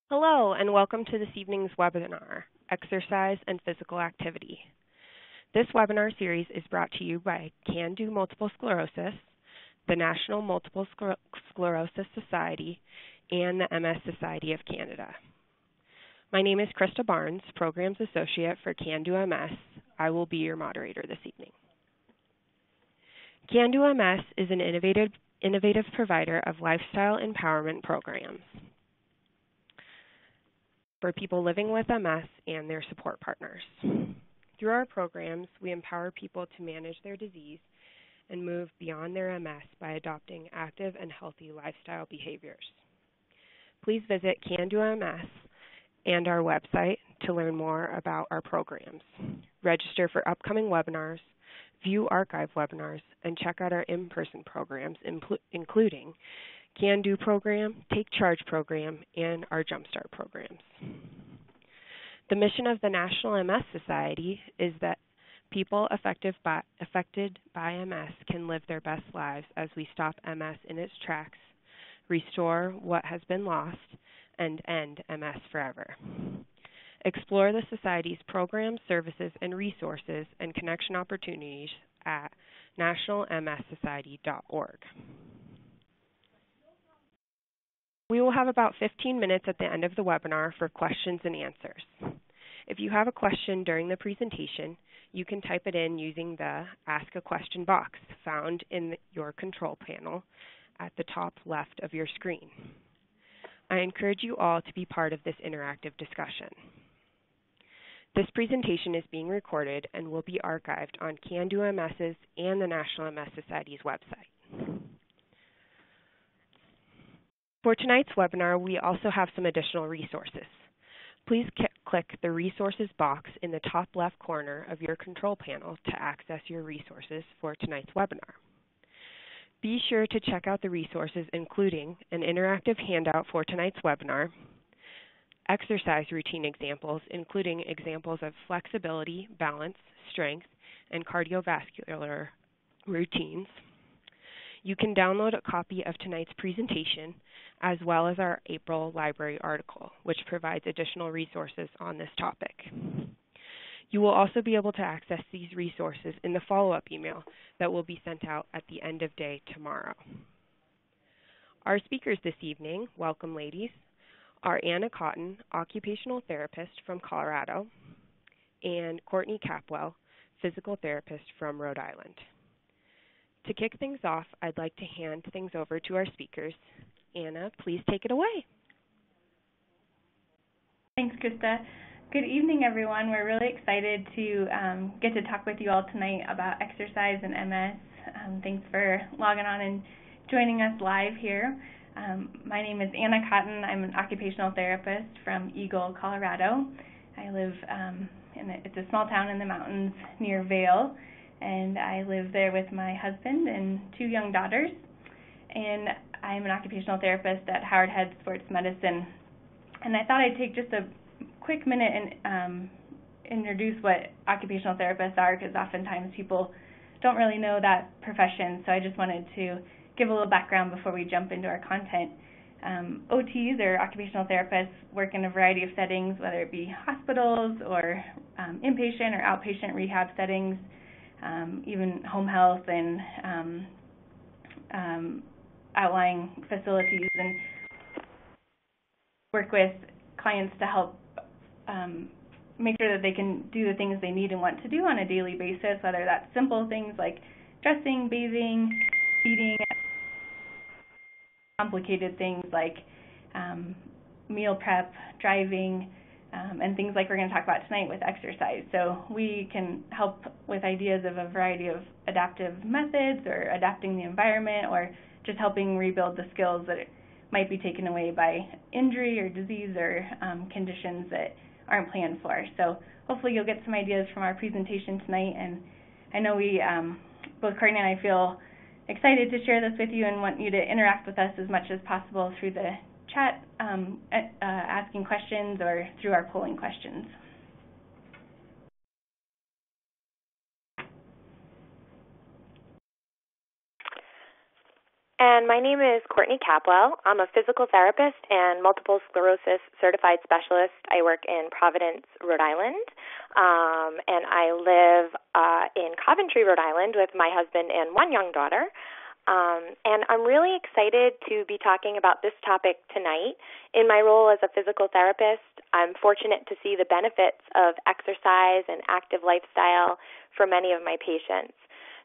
Hello, and welcome to this evening's webinar, Exercise and Physical Activity. This webinar series is brought to you by Can Do Multiple Sclerosis, the National Multiple Sclerosis Society, and the MS Society of Canada. My name is Krista Barnes, Programs Associate for Can Do MS. I will be your moderator this evening. Can Do MS is an innovative provider of lifestyle empowerment programs for people living with MS and their support partners. Through our programs, we empower people to manage their disease and move beyond their MS by adopting active and healthy lifestyle behaviors. Please visit Can Do MS and our website to learn more about our programs, register for upcoming webinars, view archive webinars, and check out our in-person programs, including Can Do program, Take Charge program, and our Jumpstart programs. The mission of the National MS Society is that people affected by MS can live their best lives as we stop MS in its tracks, restore what has been lost, and end MS forever. Explore the Society's programs, services, and resources and connection opportunities at nationalmssociety.org. We will have about 15 minutes at the end of the webinar for questions and answers. If you have a question during the presentation, you can type it in using the Ask a Question box found in your control panel at the top left of your screen. I encourage you all to be part of this interactive discussion. This presentation is being recorded and will be archived on Can Do MS's and the National MS Society's website. For tonight's webinar, we also have some additional resources. Please click the Resources box in the top left corner of your control panel to access your resources for tonight's webinar. Be sure to check out the resources, including an interactive handout for tonight's webinar, exercise routine examples, including examples of flexibility, balance, strength, and cardiovascular routines. You can download a copy of tonight's presentation, as well as our April library article, which provides additional resources on this topic. You will also be able to access these resources in the follow-up email that will be sent out at the end of day tomorrow. Our speakers this evening, welcome ladies, are Anna Cotton, occupational therapist from Colorado, and Courtney Capwell, physical therapist from Rhode Island. To kick things off, I'd like to hand things over to our speakers. Anna, please take it away. Thanks, Krista. Good evening, everyone. We're really excited to get to talk with you all tonight about exercise and MS. Thanks for logging on and joining us live here. My name is Anna Cotton. I'm an occupational therapist from Eagle, Colorado. I live it's a small town in the mountains near Vail, and I live there with my husband and 2 young daughters. And I'm an occupational therapist at Howard Head Sports Medicine. And I thought I'd take just a quick minute and introduce what occupational therapists are, because oftentimes people don't really know that profession. So I just wanted to give a little background before we jump into our content. OTs, or occupational therapists, work in a variety of settings, whether it be hospitals or inpatient or outpatient rehab settings, even home health and outlying facilities, and work with clients to help make sure that they can do the things they need and want to do on a daily basis, whether that's simple things like dressing, bathing, feeding, complicated things like meal prep, driving, and things like we're going to talk about tonight with exercise. So we can help with ideas of a variety of adaptive methods, or adapting the environment, or just helping rebuild the skills that might be taken away by injury or disease or conditions that aren't planned for. So hopefully you'll get some ideas from our presentation tonight. And I know we, both Courtney and I, feel excited to share this with you and want you to interact with us as much as possible through the chat, asking questions, or through our polling questions. And my name is Courtney Capwell. I'm a physical therapist and multiple sclerosis certified specialist. I work in Providence, Rhode Island, and I live in Coventry, Rhode Island with my husband and one young daughter. And I'm really excited to be talking about this topic tonight. In my role as a physical therapist, I'm fortunate to see the benefits of exercise and active lifestyle for many of my patients.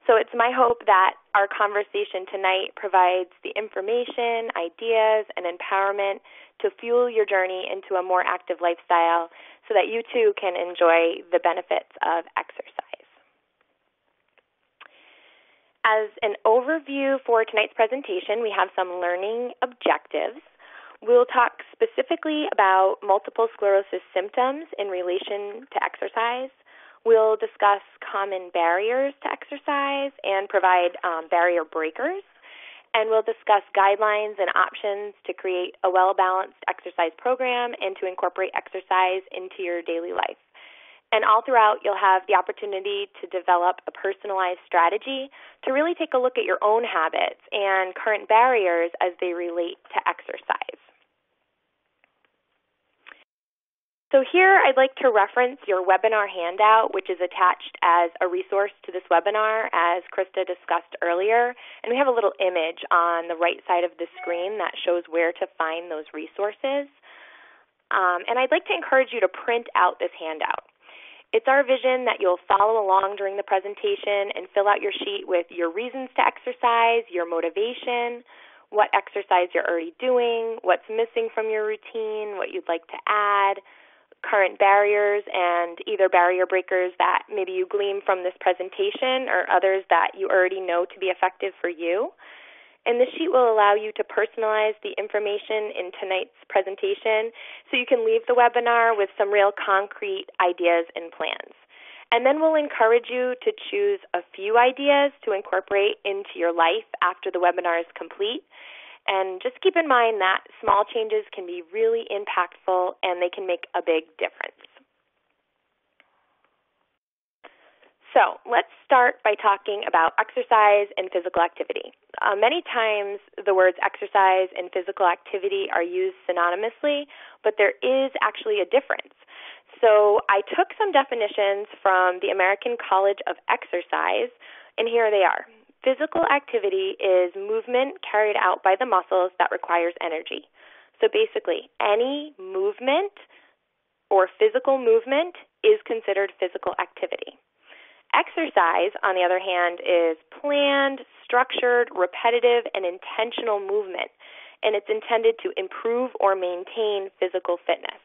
So it's my hope that our conversation tonight provides the information, ideas, and empowerment to fuel your journey into a more active lifestyle so that you too can enjoy the benefits of exercise. As an overview for tonight's presentation, we have some learning objectives. We'll talk specifically about multiple sclerosis symptoms in relation to exercise. We'll discuss common barriers to exercise and provide barrier breakers. And we'll discuss guidelines and options to create a well-balanced exercise program and to incorporate exercise into your daily life. And all throughout, you'll have the opportunity to develop a personalized strategy to really take a look at your own habits and current barriers as they relate to exercise. So here I'd like to reference your webinar handout, which is attached as a resource to this webinar, as Krista discussed earlier. And we have a little image on the right side of the screen that shows where to find those resources. And I'd like to encourage you to print out this handout. It's our vision that you'll follow along during the presentation and fill out your sheet with your reasons to exercise, your motivation, what exercise you're already doing, what's missing from your routine, what you'd like to add, current barriers, and either barrier breakers that maybe you glean from this presentation or others that you already know to be effective for you. And the sheet will allow you to personalize the information in tonight's presentation so you can leave the webinar with some real concrete ideas and plans. And then we'll encourage you to choose a few ideas to incorporate into your life after the webinar is complete. And just keep in mind that small changes can be really impactful and they can make a big difference. So let's start by talking about exercise and physical activity. Many times the words exercise and physical activity are used synonymously, but there is actually a difference. So I took some definitions from the American College of Exercise, and here they are. Physical activity is movement carried out by the muscles that requires energy. So basically, any movement or physical movement is considered physical activity. Exercise, on the other hand, is planned, structured, repetitive, and intentional movement, and it's intended to improve or maintain physical fitness.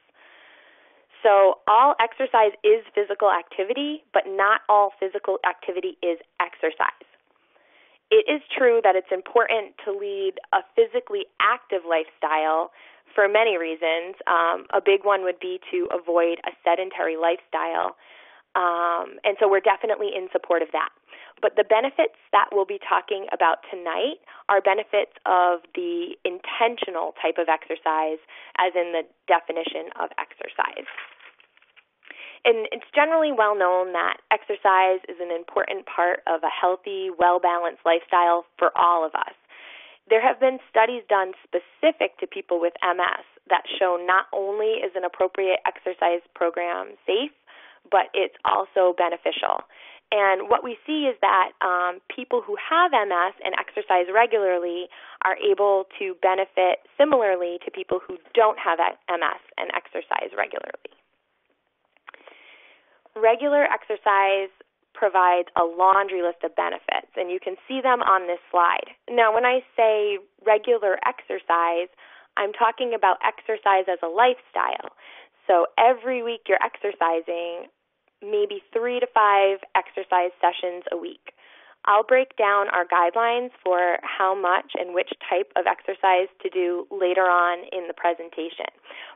So all exercise is physical activity, but not all physical activity is exercise. It is true that it's important to lead a physically active lifestyle for many reasons. A big one would be to avoid a sedentary lifestyle. And so we're definitely in support of that. But the benefits that we'll be talking about tonight are benefits of the intentional type of exercise, as in the definition of exercise. And it's generally well known that exercise is an important part of a healthy, well-balanced lifestyle for all of us. There have been studies done specific to people with MS that show not only is an appropriate exercise program safe, but it's also beneficial. And what we see is that people who have MS and exercise regularly are able to benefit similarly to people who don't have MS and exercise regularly. Regular exercise provides a laundry list of benefits, and you can see them on this slide. Now, when I say regular exercise, I'm talking about exercise as a lifestyle. So every week you're exercising, maybe 3 to 5 exercise sessions a week. I'll break down our guidelines for how much and which type of exercise to do later on in the presentation.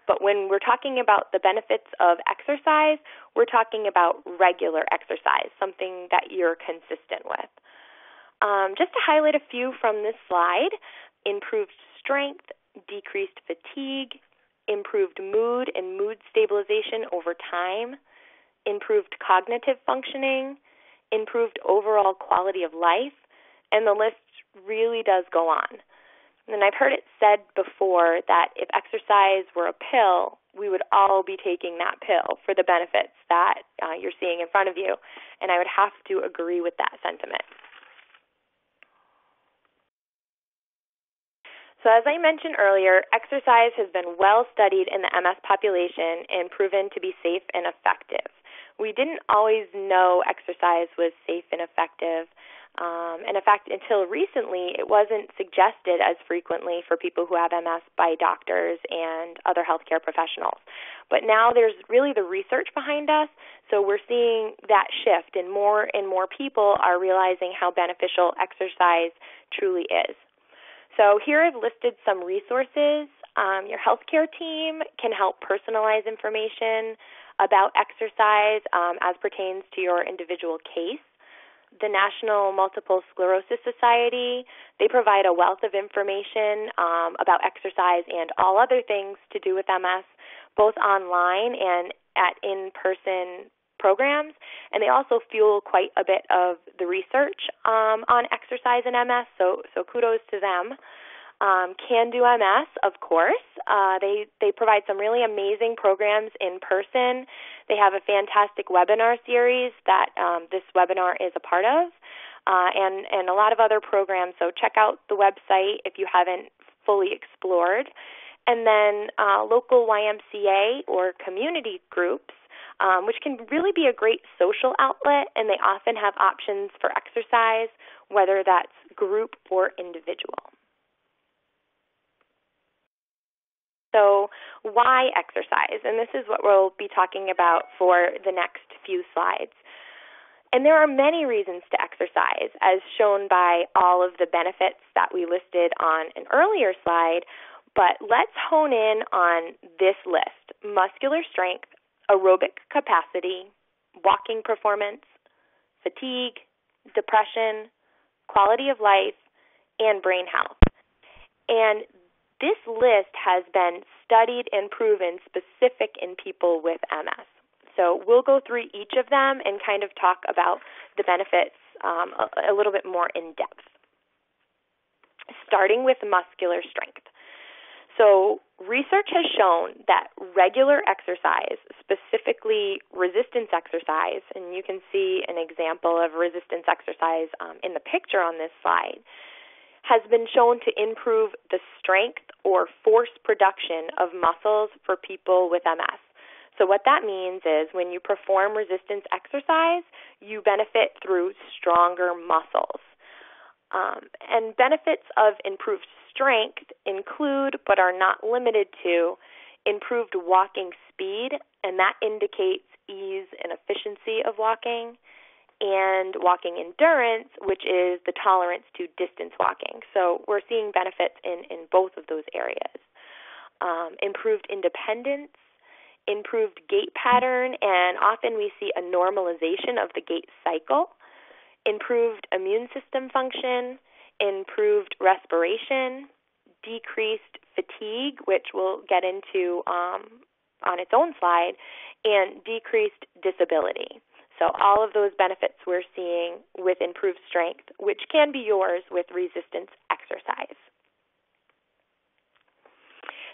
But when we're talking about the benefits of exercise, we're talking about regular exercise, something that you're consistent with. Just to highlight a few from this slide: improved strength, decreased fatigue, improved mood and mood stabilization over time, improved cognitive functioning, improved overall quality of life, and the list really does go on. And I've heard it said before that if exercise were a pill, we would all be taking that pill for the benefits that you're seeing in front of you. And I would have to agree with that sentiment. So as I mentioned earlier, exercise has been well studied in the MS population and proven to be safe and effective. We didn't always know exercise was safe and effective. And in fact, until recently, it wasn't suggested as frequently for people who have MS by doctors and other healthcare professionals. But now there's really the research behind us, so we're seeing that shift, and more people are realizing how beneficial exercise truly is. So here I've listed some resources. Your healthcare team can help personalize information about exercise as pertains to your individual case. The National Multiple Sclerosis Society, they provide a wealth of information about exercise and all other things to do with MS, both online and at in-person programs, and they also fuel quite a bit of the research on exercise in MS, so kudos to them. Can Do MS, of course. They provide some really amazing programs in person. They have a fantastic webinar series that this webinar is a part of, and a lot of other programs. So check out the website if you haven't fully explored. And then local YMCA or community groups, which can really be a great social outlet, and they often have options for exercise, whether that's group or individual. So why exercise? And this is what we'll be talking about for the next few slides. And there are many reasons to exercise, as shown by all of the benefits that we listed on an earlier slide, but let's hone in on this list: muscular strength, aerobic capacity, walking performance, fatigue, depression, quality of life, and brain health. And this list has been studied and proven specific in people with MS. So we'll go through each of them and kind of talk about the benefits a little bit more in depth. Starting with muscular strength. So research has shown that regular exercise, specifically resistance exercise, and you can see an example of resistance exercise in the picture on this slide, has been shown to improve the strength or force production of muscles for people with MS. So what that means is when you perform resistance exercise, you benefit through stronger muscles. And benefits of improved strength include, but are not limited to, improved walking speed, and that indicates ease and efficiency of walking, and walking endurance, which is the tolerance to distance walking. So we're seeing benefits in both of those areas. Improved independence, improved gait pattern, and often we see a normalization of the gait cycle, improved immune system function, improved respiration, decreased fatigue, which we'll get into on its own slide, and decreased disability. So all of those benefits we're seeing with improved strength, which can be yours with resistance exercise.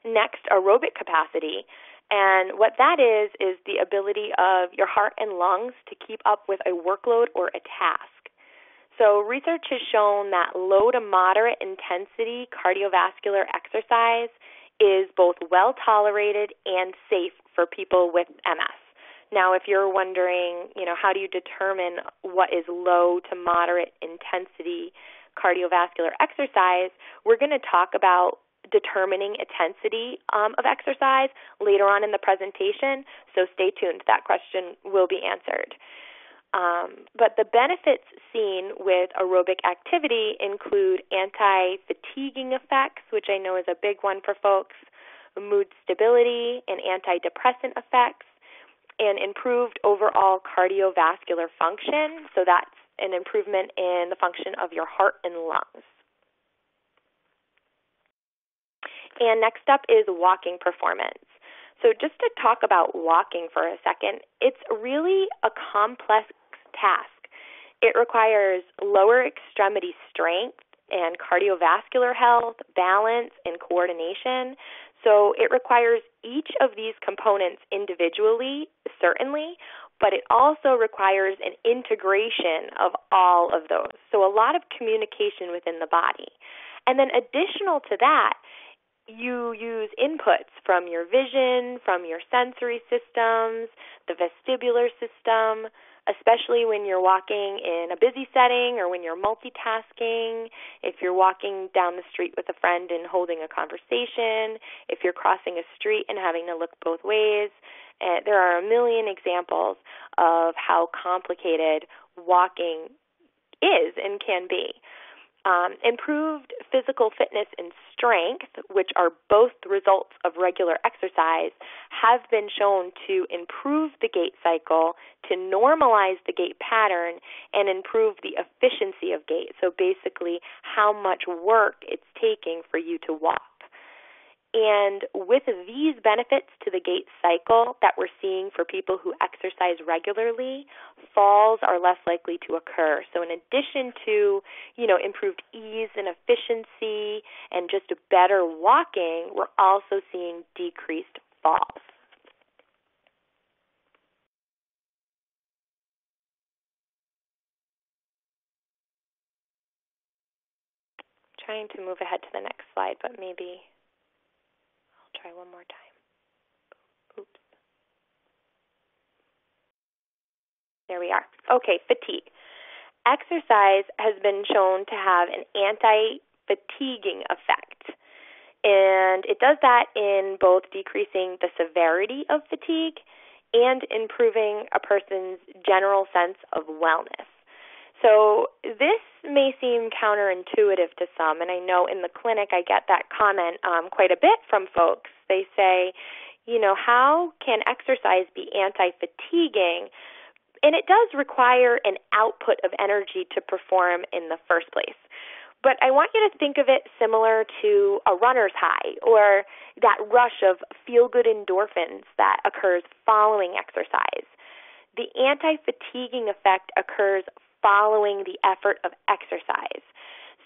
Next, aerobic capacity. And what that is the ability of your heart and lungs to keep up with a workload or a task. So research has shown that low to moderate intensity cardiovascular exercise is both well tolerated and safe for people with MS. Now, if you're wondering, how do you determine what is low to moderate intensity cardiovascular exercise, we're going to talk about determining intensity of exercise later on in the presentation, so stay tuned. That question will be answered. But the benefits seen with aerobic activity include anti-fatiguing effects, which I know is a big one for folks, mood stability, and antidepressant effects, and improved overall cardiovascular function, so that's an improvement in the function of your heart and lungs. And next up is walking performance. So just to talk about walking for a second, it's really a complex task. It requires lower extremity strength and cardiovascular health, balance, and coordination. So it requires each of these components individually, certainly, but it also requires an integration of all of those. So a lot of communication within the body. And then additional to that, you use inputs from your vision, from your sensory systems, the vestibular system, especially when you're walking in a busy setting or when you're multitasking, if you're walking down the street with a friend and holding a conversation, if you're crossing a street and having to look both ways. There are a million examples of how complicated walking is and can be. Improved physical fitness and strength, which are both results of regular exercise, have been shown to improve the gait cycle, to normalize the gait pattern, and improve the efficiency of gait. So basically, how much work it's taking for you to walk. And with these benefits to the gait cycle that we're seeing for people who exercise regularly, falls are less likely to occur. So in addition to, improved ease and efficiency and just better walking, we're also seeing decreased falls. Trying to move ahead to the next slide, but maybe try one more time. Oops. There we are. Okay, fatigue. Exercise has been shown to have an anti-fatiguing effect. And it does that in both decreasing the severity of fatigue and improving a person's general sense of wellness. So this may seem counterintuitive to some, and I know in the clinic I get that comment quite a bit from folks. They say, how can exercise be anti-fatiguing? And it does require an output of energy to perform in the first place. But I want you to think of it similar to a runner's high or that rush of feel-good endorphins that occurs following exercise. The anti-fatiguing effect occurs following the effort of exercise.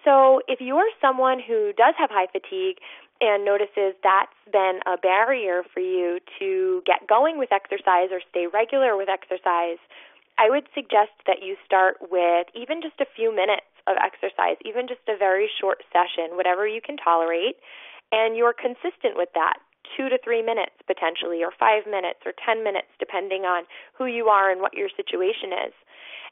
So if you're someone who does have high fatigue and notices that's been a barrier for you to get going with exercise or stay regular with exercise, I would suggest that you start with even just a few minutes of exercise, even just a very short session, whatever you can tolerate, and you're consistent with that, 2 to 3 minutes potentially, or 5 minutes or 10 minutes, depending on who you are and what your situation is.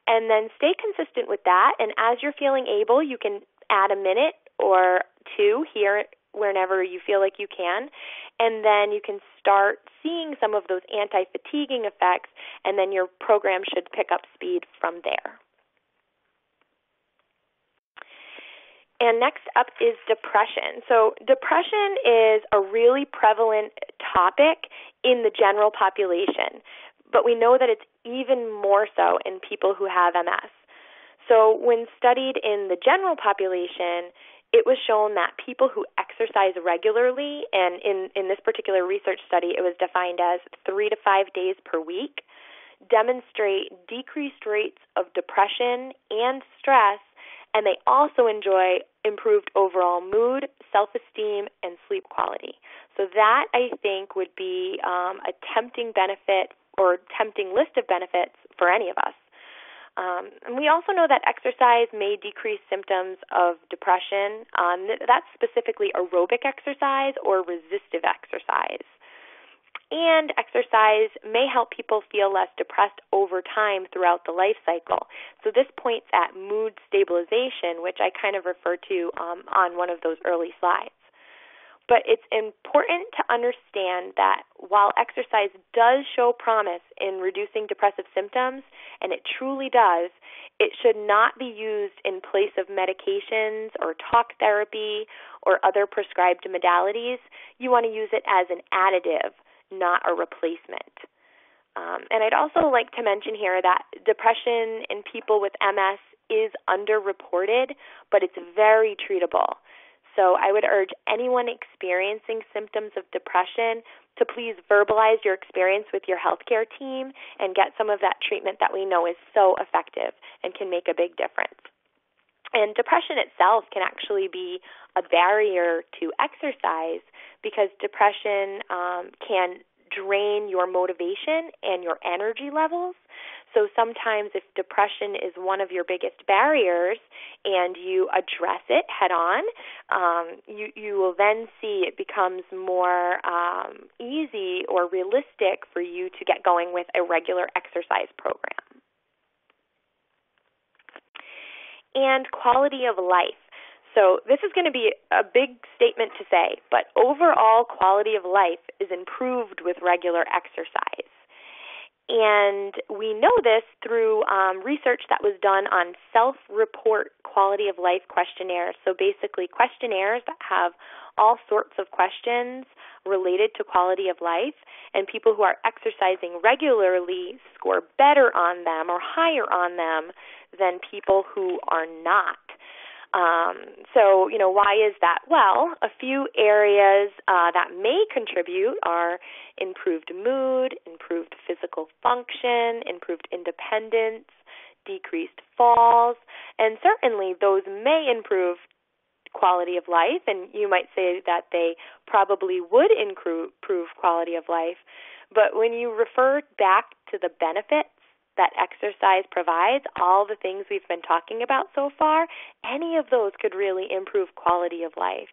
And then stay consistent with that, and as you're feeling able, you can add a minute or two here whenever you feel like you can, and then you can start seeing some of those anti-fatiguing effects, and then your program should pick up speed from there. And next up is depression. So depression is a really prevalent topic in the general population, but we know that it's even more so in people who have MS. So when studied in the general population, it was shown that people who exercise regularly, and in this particular research study, it was defined as 3 to 5 days per week, demonstrate decreased rates of depression and stress, and they also enjoy improved overall mood, self-esteem, and sleep quality. So that, I think, would be a tempting benefit or tempting list of benefits for any of us. And we also know that exercise may decrease symptoms of depression. That's specifically aerobic exercise or resistive exercise. And exercise may help people feel less depressed over time throughout the life cycle. So this points at mood stabilization, which I kind of referred to on one of those early slides. But it's important to understand that while exercise does show promise in reducing depressive symptoms, and it truly does, it should not be used in place of medications or talk therapy or other prescribed modalities. You want to use it as an additive, not a replacement. And I'd also like to mention here that depression in people with MS is underreported, but it's very treatable. So I would urge anyone experiencing symptoms of depression to please verbalize your experience with your healthcare team and get some of that treatment that we know is so effective and can make a big difference. And depression itself can actually be a barrier to exercise because depression can drain your motivation and your energy levels. So sometimes if depression is one of your biggest barriers and you address it head on, you will then see it becomes more easy or realistic for you to get going with a regular exercise program. And quality of life. So this is going to be a big statement to say, but overall quality of life is improved with regular exercise. And we know this through research that was done on self-report quality of life questionnaires. So basically questionnaires that have all sorts of questions related to quality of life, and people who are exercising regularly score better on them or higher on them than people who are not. So, why is that? Well, a few areas that may contribute are improved mood, improved physical function, improved independence, decreased falls, and certainly those may improve quality of life, and you might say that they probably would improve quality of life, but when you refer back to the benefits that exercise provides, all the things we've been talking about so far, any of those could really improve quality of life.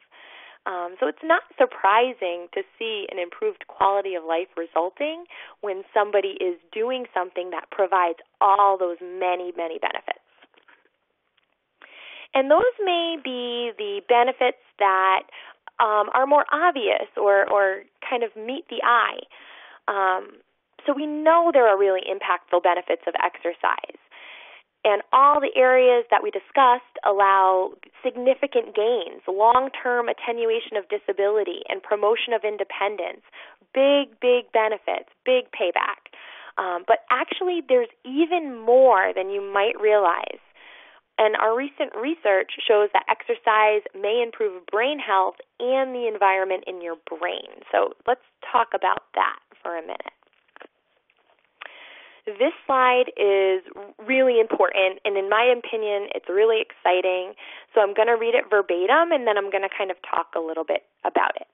So it's not surprising to see an improved quality of life resulting when somebody is doing something that provides all those many, many benefits. And those may be the benefits that are more obvious or kind of meet the eye. So we know there are really impactful benefits of exercise. And all the areas that we discussed allow significant gains, long-term attenuation of disability, and promotion of independence. Big, big benefits, big payback. But actually, there's even more than you might realize. And our recent research shows that exercise may improve brain health and the environment in your brain. So let's talk about that for a minute. This slide is really important, and in my opinion, it's really exciting. So I'm going to read it verbatim, and then I'm going to kind of talk a little bit about it.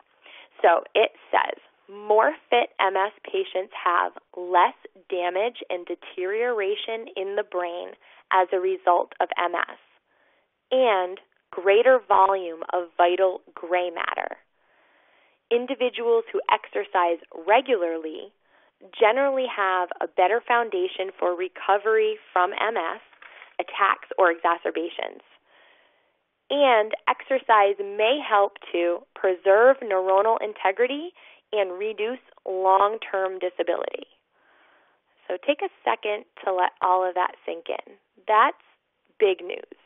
So it says, more fit MS patients have less damage and deterioration in the brain as a result of MS, and greater volume of vital gray matter. Individuals who exercise regularly generally have a better foundation for recovery from MS, attacks, or exacerbations. And exercise may help to preserve neuronal integrity and reduce long-term disability. So take a second to let all of that sink in. That's big news.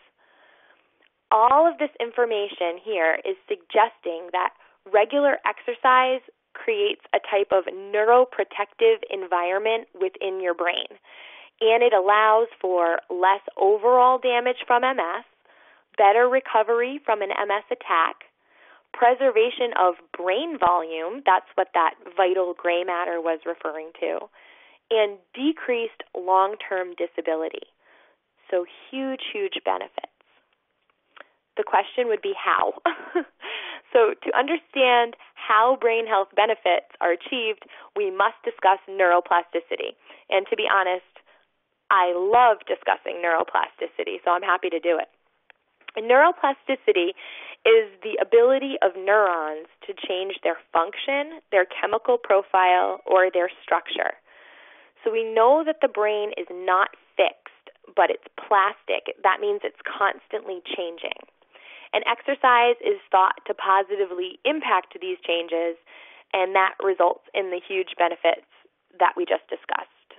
All of this information here is suggesting that regular exercise creates a type of neuroprotective environment within your brain, and it allows for less overall damage from MS, better recovery from an MS attack, preservation of brain volume, that's what that vital gray matter was referring to, and decreased long-term disability. So huge, huge benefits. The question would be how? So to understand how brain health benefits are achieved, we must discuss neuroplasticity. And to be honest, I love discussing neuroplasticity, so I'm happy to do it. And neuroplasticity is the ability of neurons to change their function, their chemical profile, or their structure. So we know that the brain is not fixed, but it's plastic. That means it's constantly changing. And exercise is thought to positively impact these changes, and that results in the huge benefits that we just discussed.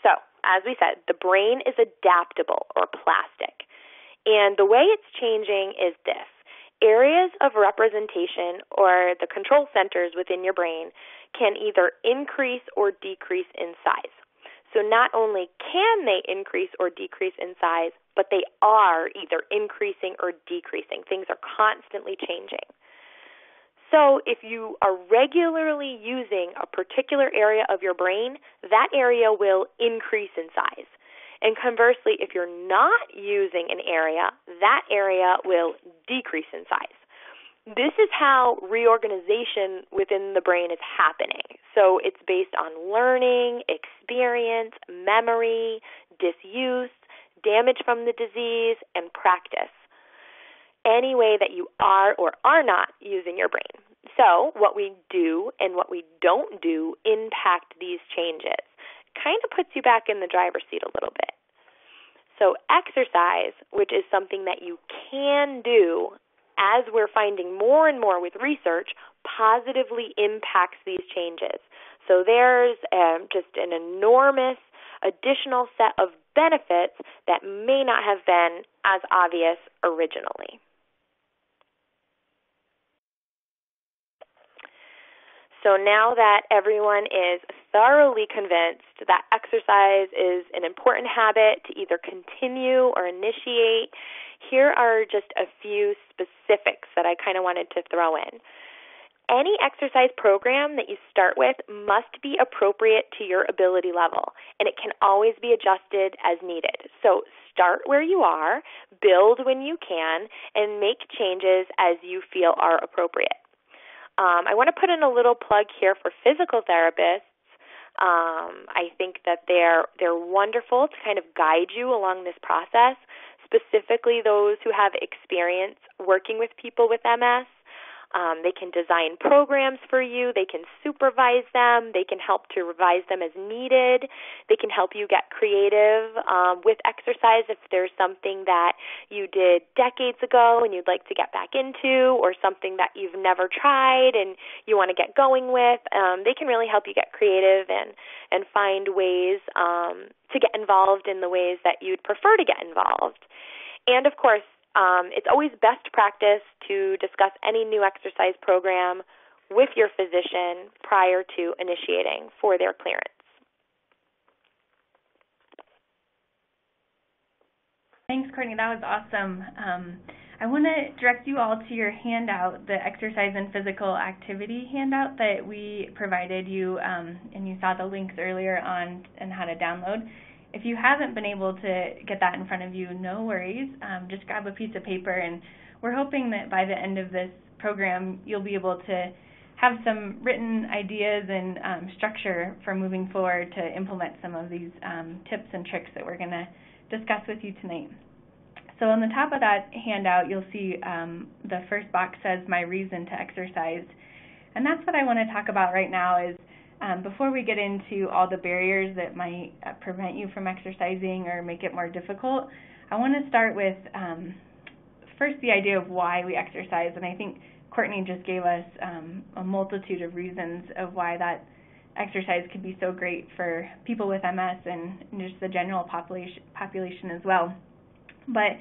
So, as we said, the brain is adaptable or plastic. And the way it's changing is this. Areas of representation or the control centers within your brain can either increase or decrease in size. So not only can they increase or decrease in size, but they are either increasing or decreasing. Things are constantly changing. So if you are regularly using a particular area of your brain, that area will increase in size. And conversely, if you're not using an area, that area will decrease in size. This is how reorganization within the brain is happening. So it's based on learning, experience, memory, disuse, damage from the disease, and practice. Any way that you are or are not using your brain. So what we do and what we don't do impact these changes. Kind of puts you back in the driver's seat a little bit. So exercise, which is something that you can do, as we're finding more and more with research, positively impacts these changes. So there's just an enormous additional set of benefits that may not have been as obvious originally. So now that everyone is thoroughly convinced that exercise is an important habit to either continue or initiate, here are just a few specifics that I kind of wanted to throw in. Any exercise program that you start with must be appropriate to your ability level, and it can always be adjusted as needed. So start where you are, build when you can, and make changes as you feel are appropriate. I want to put in a little plug here for physical therapists. I think that they're wonderful to kind of guide you along this process, specifically those who have experience working with people with MS. They can design programs for you. They can supervise them. They can help to revise them as needed. They can help you get creative with exercise if there's something that you did decades ago and you'd like to get back into, or something that you've never tried and you want to get going with. They can really help you get creative and find ways to get involved in the ways that you'd prefer to get involved. And, of course, it's always best practice to discuss any new exercise program with your physician prior to initiating for their clearance. Thanks, Courtney. That was awesome. I want to direct you all to your handout, the exercise and physical activity handout that we provided you, and you saw the links earlier on and how to download. If you haven't been able to get that in front of you, no worries. Just grab a piece of paper, and we're hoping that by the end of this program, you'll be able to have some written ideas and structure for moving forward to implement some of these tips and tricks that we're going to discuss with you tonight. So on the top of that handout, you'll see the first box says My Reason to Exercise. And that's what I want to talk about right now is before we get into all the barriers that might prevent you from exercising or make it more difficult, I want to start with first the idea of why we exercise. And I think Courtney just gave us a multitude of reasons of why that exercise could be so great for people with MS and just the general population as well. But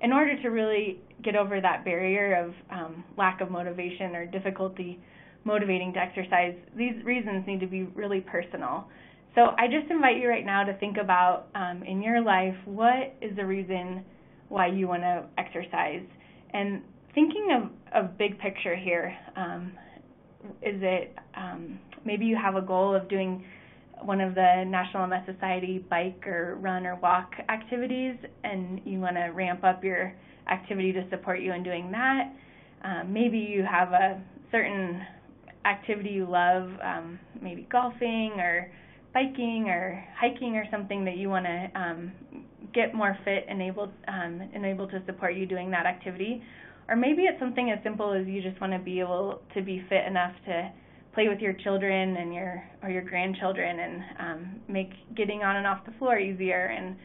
in order to really get over that barrier of lack of motivation or difficulty motivating to exercise, these reasons need to be really personal. So I just invite you right now to think about in your life, what is the reason why you want to exercise? And thinking of big picture here, is it maybe you have a goal of doing one of the National MS Society bike or run or walk activities, and you want to ramp up your activity to support you in doing that. Maybe you have a certain activity you love, maybe golfing or biking or hiking or something that you want to get more fit and able to support you doing that activity. Or maybe it's something as simple as you just want to be able to be fit enough to play with your children and your grandchildren and make getting on and off the floor easier and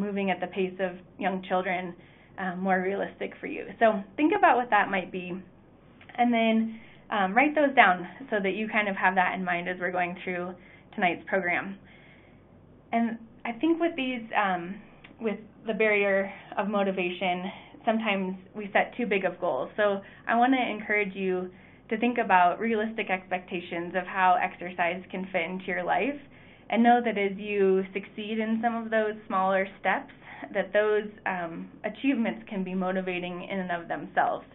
moving at the pace of young children more realistic for you. So think about what that might be, and then write those down so that you kind of have that in mind as we're going through tonight's program. And I think with these, with the barrier of motivation, sometimes we set too big of goals. So I want to encourage you to think about realistic expectations of how exercise can fit into your life, and know that as you succeed in some of those smaller steps, that those achievements can be motivating in and of themselves.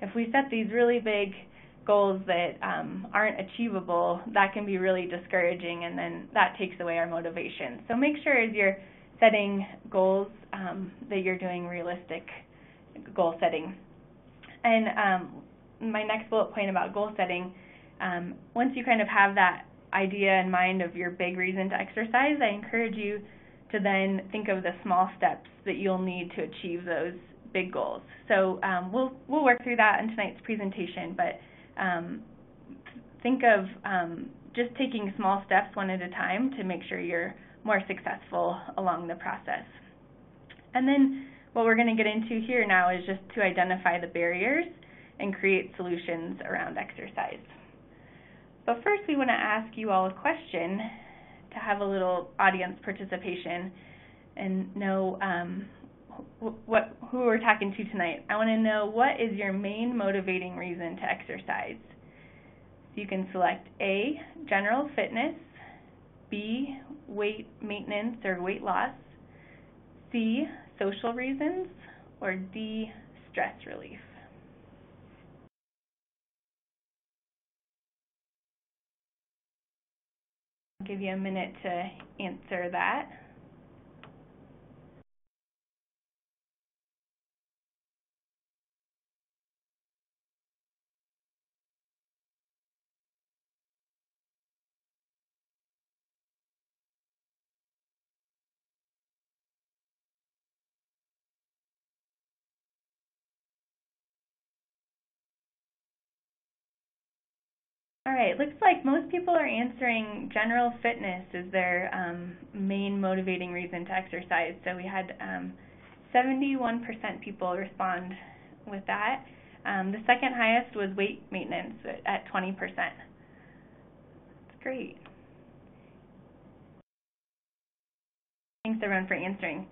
If we set these really big goals that aren't achievable, that can be really discouraging, and then that takes away our motivation. So make sure as you're setting goals that you're doing realistic goal setting. And my next bullet point about goal setting, once you kind of have that idea in mind of your big reason to exercise, I encourage you to then think of the small steps that you'll need to achieve those big goals. So we'll work through that in tonight's presentation, but think of just taking small steps one at a time to make sure you're more successful along the process. And then what we're going to get into here now is just to identify the barriers and create solutions around exercise. But first we want to ask you all a question to have a little audience participation and know who we're talking to tonight. I want to know, what is your main motivating reason to exercise? So you can select A, general fitness, B, weight maintenance or weight loss, C, social reasons, or D, stress relief. I'll give you a minute to answer that. All right, looks like most people are answering general fitness is their main motivating reason to exercise. So we had 71% people respond with that. The second highest was weight maintenance at 20%. That's great. Thanks everyone for answering.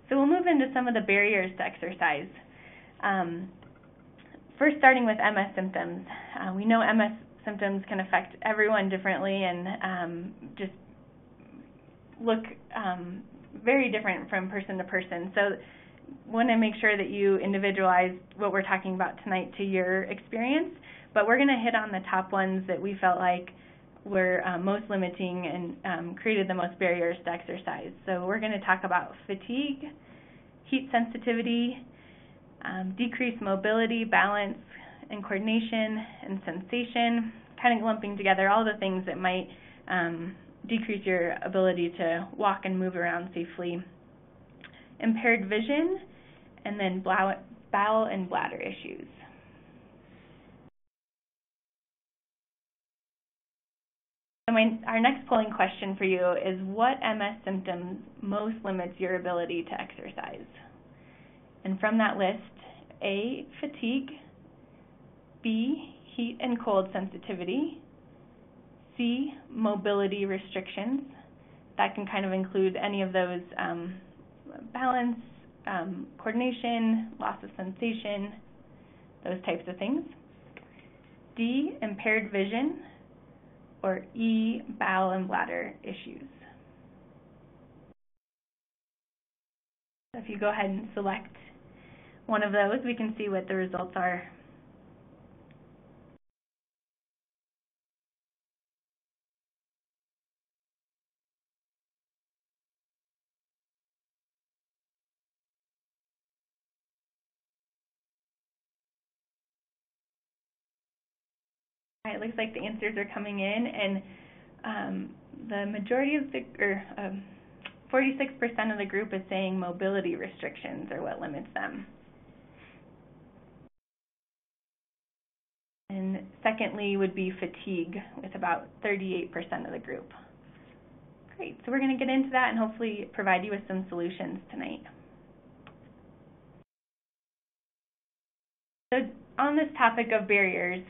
So we'll move into some of the barriers to exercise. First, starting with MS symptoms. We know MS symptoms can affect everyone differently and just look very different from person to person. So want to make sure that you individualize what we're talking about tonight to your experience, but we're going to hit on the top ones that we felt like were most limiting and created the most barriers to exercise. So we're going to talk about fatigue, heat sensitivity, decreased mobility, balance, and coordination and sensation, kind of lumping together all the things that might decrease your ability to walk and move around safely. Impaired vision, and then bowel and bladder issues. So our next polling question for you is, what MS symptoms most limits your ability to exercise? And from that list, A, fatigue, B, heat and cold sensitivity, C, mobility restrictions. That can kind of include any of those balance, coordination, loss of sensation, those types of things. D, impaired vision, or E, bowel and bladder issues. If you go ahead and select one of those, we can see what the results are. It looks like the answers are coming in, and the majority of 46% of the group is saying mobility restrictions are what limits them. And secondly would be fatigue, with about 38% of the group. Great, so we're going to get into that and hopefully provide you with some solutions tonight. So on this topic of barriers,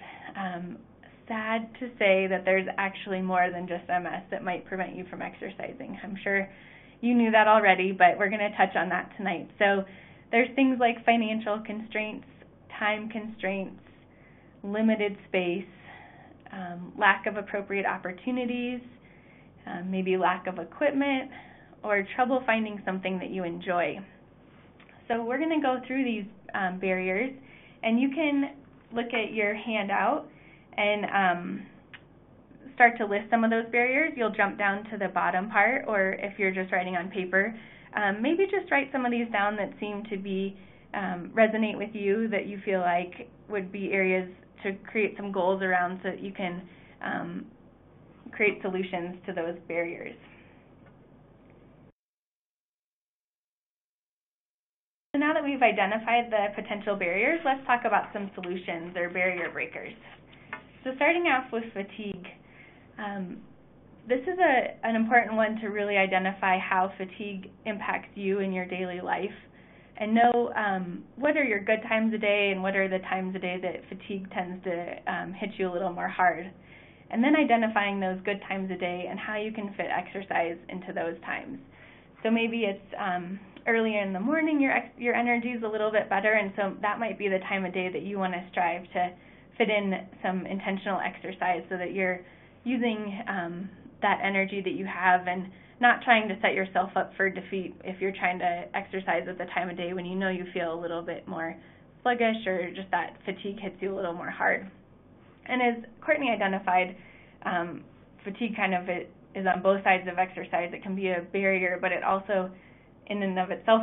sad to say that there's actually more than just MS that might prevent you from exercising. I'm sure you knew that already, but we're going to touch on that tonight. So there's things like financial constraints, time constraints, limited space, lack of appropriate opportunities, maybe lack of equipment, or trouble finding something that you enjoy. So we're going to go through these barriers, and you can look at your handout and start to list some of those barriers. You'll jump down to the bottom part, or if you're just writing on paper, maybe just write some of these down that seem to be resonate with you, that you feel like would be areas to create some goals around so that you can create solutions to those barriers. So now that we've identified the potential barriers, let's talk about some solutions or barrier breakers. So starting off with fatigue. This is an important one to really identify how fatigue impacts you in your daily life and know what are your good times a day and what are the times a day that fatigue tends to hit you a little more hard. And then identifying those good times a day and how you can fit exercise into those times. So maybe it's earlier in the morning your energy is a little bit better, and so that might be the time of day that you want to strive to fit in some intentional exercise so that you're using that energy that you have and not trying to set yourself up for defeat if you're trying to exercise at the time of day when you know you feel a little bit more sluggish or just that fatigue hits you a little more hard. And as Courtney identified, fatigue kind of is on both sides of exercise. It can be a barrier, but it also in and of itself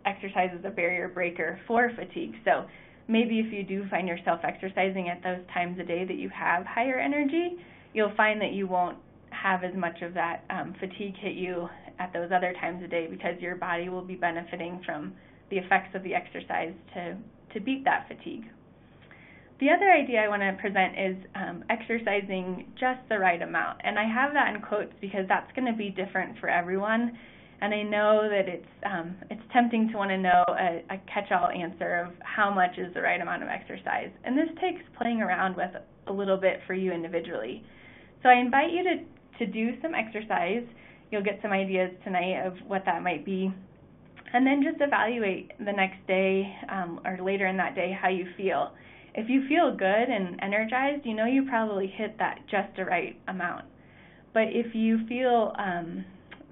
exercise is a barrier breaker for fatigue. So maybe if you do find yourself exercising at those times a day that you have higher energy, you'll find that you won't have as much of that fatigue hit you at those other times a day because your body will be benefiting from the effects of the exercise to beat that fatigue. The other idea I want to present is exercising just the right amount. And I have that in quotes because that's going to be different for everyone. And I know that it's tempting to want to know a catch-all answer of how much is the right amount of exercise. And this takes playing around with a little bit for you individually. So I invite you to do some exercise. You'll get some ideas tonight of what that might be. And then just evaluate the next day or later in that day how you feel. If you feel good and energized, you know you probably hit that just the right amount. But if you feel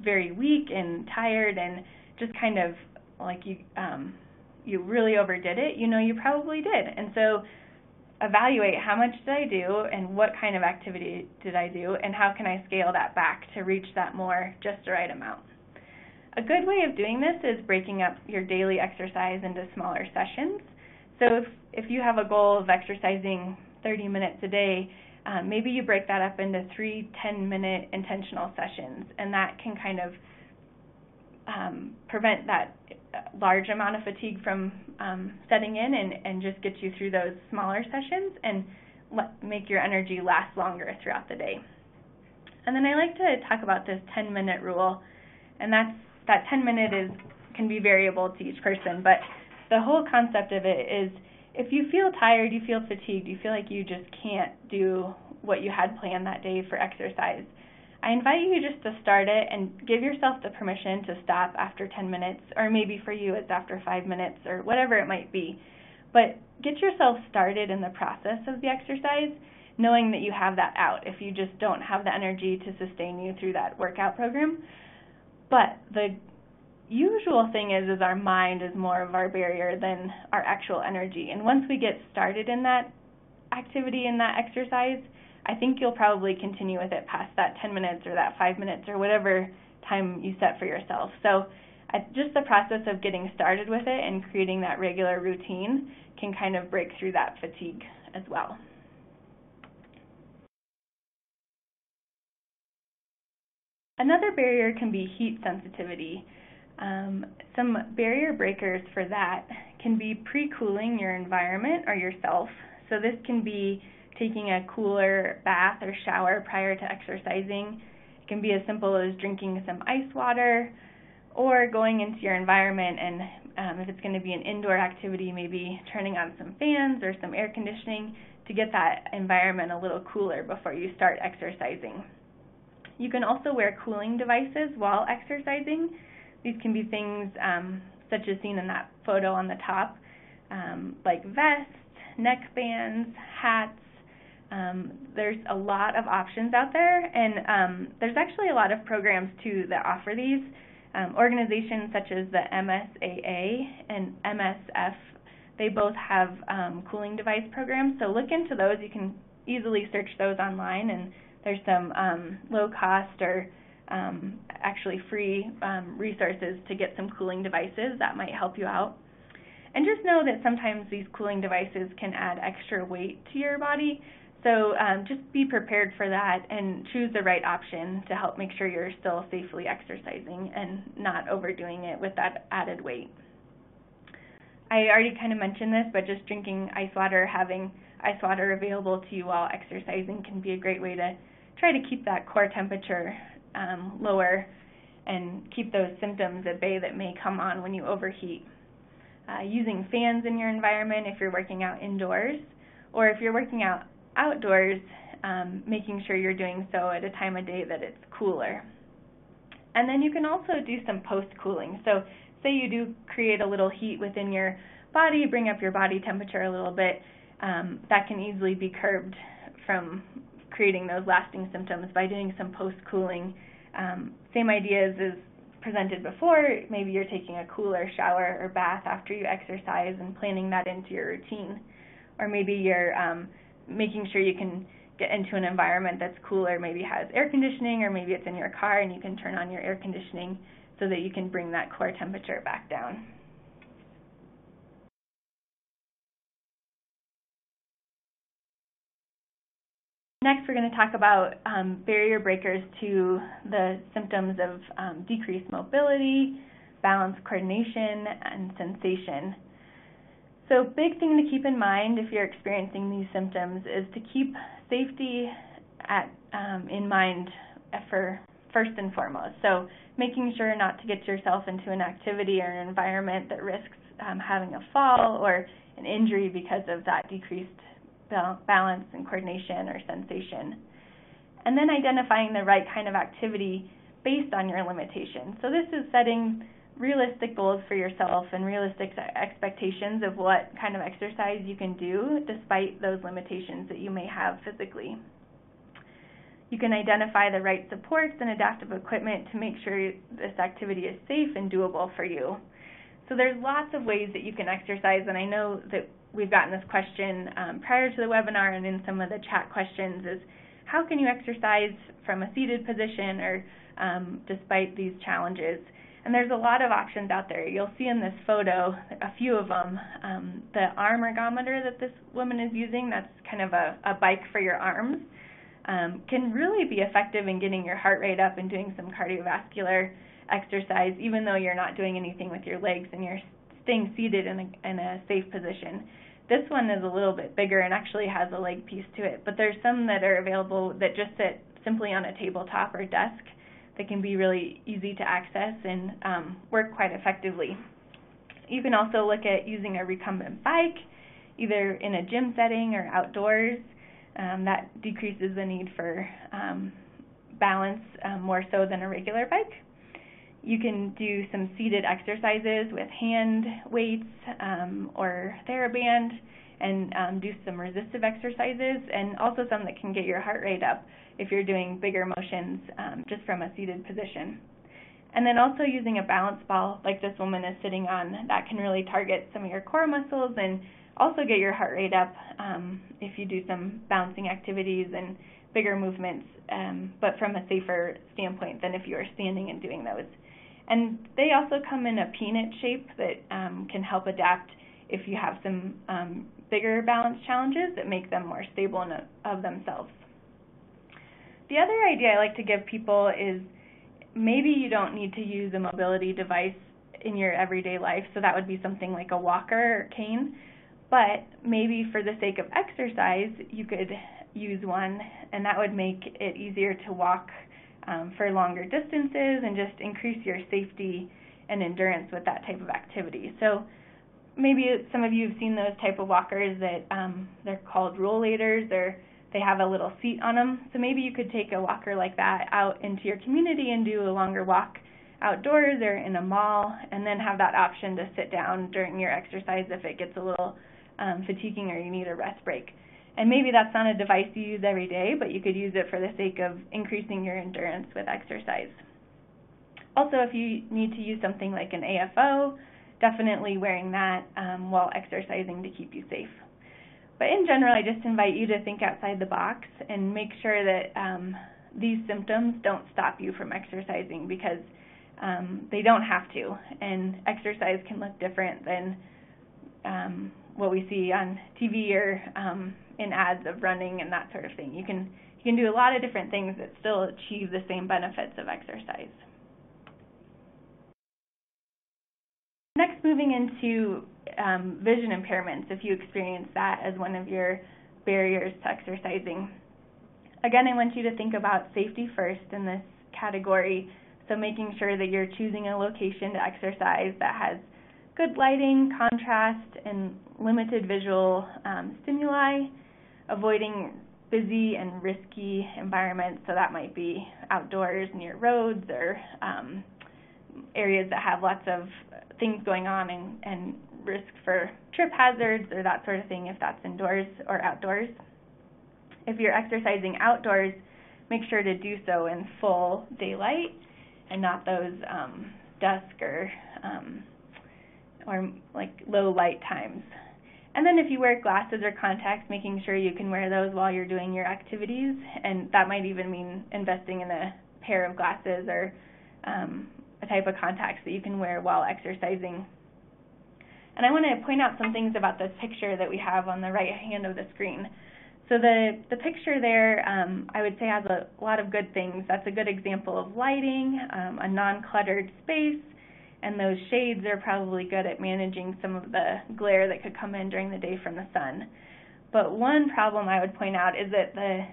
very weak and tired and just kind of like you really overdid it, you know you probably did. And so evaluate how much did I do and what kind of activity did I do and how can I scale that back to reach that more just the right amount. A good way of doing this is breaking up your daily exercise into smaller sessions. So if you have a goal of exercising 30 minutes a day, maybe you break that up into 3 10-minute intentional sessions, and that can kind of prevent that large amount of fatigue from setting in and just get you through those smaller sessions and make your energy last longer throughout the day. And then I like to talk about this 10-minute rule, and that 10-minute can be variable to each person, but the whole concept of it is if you feel tired, you feel fatigued, you feel like you just can't do what you had planned that day for exercise, I invite you just to start it and give yourself the permission to stop after 10 minutes, or maybe for you it's after 5 minutes or whatever it might be. But get yourself started in the process of the exercise, knowing that you have that out if you just don't have the energy to sustain you through that workout program. But the usual thing is our mind is more of our barrier than our actual energy. And once we get started in that activity, in that exercise, I think you'll probably continue with it past that 10 minutes or that 5 minutes or whatever time you set for yourself. So just the process of getting started with it and creating that regular routine can kind of break through that fatigue as well. Another barrier can be heat sensitivity. Some barrier breakers for that can be pre-cooling your environment or yourself. So this can be taking a cooler bath or shower prior to exercising. It can be as simple as drinking some ice water or going into your environment and if it's going to be an indoor activity, maybe turning on some fans or some air conditioning to get that environment a little cooler before you start exercising. You can also wear cooling devices while exercising. These can be things such as seen in that photo on the top, like vests, neck bands, hats. There's a lot of options out there, and there's actually a lot of programs too that offer these. Organizations such as the MSAA and MSF, they both have cooling device programs, so look into those. You can easily search those online, and there's some low cost or actually free resources to get some cooling devices that might help you out. And just know that sometimes these cooling devices can add extra weight to your body, so just be prepared for that and choose the right option to help make sure you're still safely exercising and not overdoing it with that added weight. I already kind of mentioned this, but just drinking ice water, having ice water available to you while exercising can be a great way to try to keep that core temperature lower and keep those symptoms at bay that may come on when you overheat. Using fans in your environment if you're working out indoors, or if you're working out outdoors, making sure you're doing so at a time of day that it's cooler. And then you can also do some post-cooling. So say you do create a little heat within your body, bring up your body temperature a little bit, that can easily be curbed from creating those lasting symptoms by doing some post-cooling. Same ideas as presented before. Maybe you're taking a cooler shower or bath after you exercise and planning that into your routine. Or maybe you're making sure you can get into an environment that's cooler, maybe has air conditioning, or maybe it's in your car and you can turn on your air conditioning so that you can bring that core temperature back down. Next, we're going to talk about barrier breakers to the symptoms of decreased mobility, balance, coordination, and sensation. So big thing to keep in mind if you're experiencing these symptoms is to keep safety in mind for first and foremost. So making sure not to get yourself into an activity or an environment that risks having a fall or an injury because of that decreased balance and coordination or sensation. And then identifying the right kind of activity based on your limitations. So this is setting realistic goals for yourself and realistic expectations of what kind of exercise you can do despite those limitations that you may have physically. You can identify the right supports and adaptive equipment to make sure this activity is safe and doable for you. So there's lots of ways that you can exercise, and I know that we've gotten this question prior to the webinar and in some of the chat questions is, how can you exercise from a seated position or despite these challenges? And there's a lot of options out there. You'll see in this photo a few of them. The arm ergometer that this woman is using, that's kind of a bike for your arms, can really be effective in getting your heart rate up and doing some cardiovascular exercise, even though you're not doing anything with your legs and you're staying seated in a safe position. This one is a little bit bigger and actually has a leg piece to it, but there's some that are available that just sit simply on a tabletop or desk that can be really easy to access and work quite effectively. You can also look at using a recumbent bike, either in a gym setting or outdoors. That decreases the need for balance more so than a regular bike. You can do some seated exercises with hand weights or TheraBand and do some resistive exercises, and also some that can get your heart rate up if you're doing bigger motions just from a seated position. And then also using a balance ball like this woman is sitting on, that can really target some of your core muscles and also get your heart rate up if you do some bouncing activities and bigger movements, but from a safer standpoint than if you are standing and doing those. And they also come in a peanut shape that can help adapt if you have some bigger balance challenges that make them more stable of themselves. The other idea I like to give people is maybe you don't need to use a mobility device in your everyday life, so that would be something like a walker or cane, but maybe for the sake of exercise, you could use one, and that would make it easier to walk for longer distances and just increase your safety and endurance with that type of activity. So maybe some of you have seen those type of walkers that they're called rollators, or they have a little seat on them. So maybe you could take a walker like that out into your community and do a longer walk outdoors or in a mall, and then have that option to sit down during your exercise if it gets a little fatiguing or you need a rest break. And maybe that's not a device you use every day, but you could use it for the sake of increasing your endurance with exercise. Also, if you need to use something like an AFO, definitely wearing that while exercising to keep you safe. But in general, I just invite you to think outside the box and make sure that these symptoms don't stop you from exercising, because they don't have to, and exercise can look different than what we see on TV or in ads of running and that sort of thing. You can do a lot of different things that still achieve the same benefits of exercise. Next, moving into vision impairments, if you experience that as one of your barriers to exercising. Again, I want you to think about safety first in this category, so making sure that you're choosing a location to exercise that has good lighting, contrast, and limited visual stimuli, avoiding busy and risky environments, so that might be outdoors near roads or areas that have lots of things going on and risk for trip hazards or that sort of thing, if that's indoors or outdoors. If you're exercising outdoors, make sure to do so in full daylight and not those dusk or like low light times. And then if you wear glasses or contacts, making sure you can wear those while you're doing your activities, and that might even mean investing in a pair of glasses or a type of contacts that you can wear while exercising. And I want to point out some things about this picture that we have on the right hand of the screen. So the picture there, I would say, has a lot of good things. That's a good example of lighting, a non-cluttered space, and those shades are probably good at managing some of the glare that could come in during the day from the sun. But one problem I would point out is that the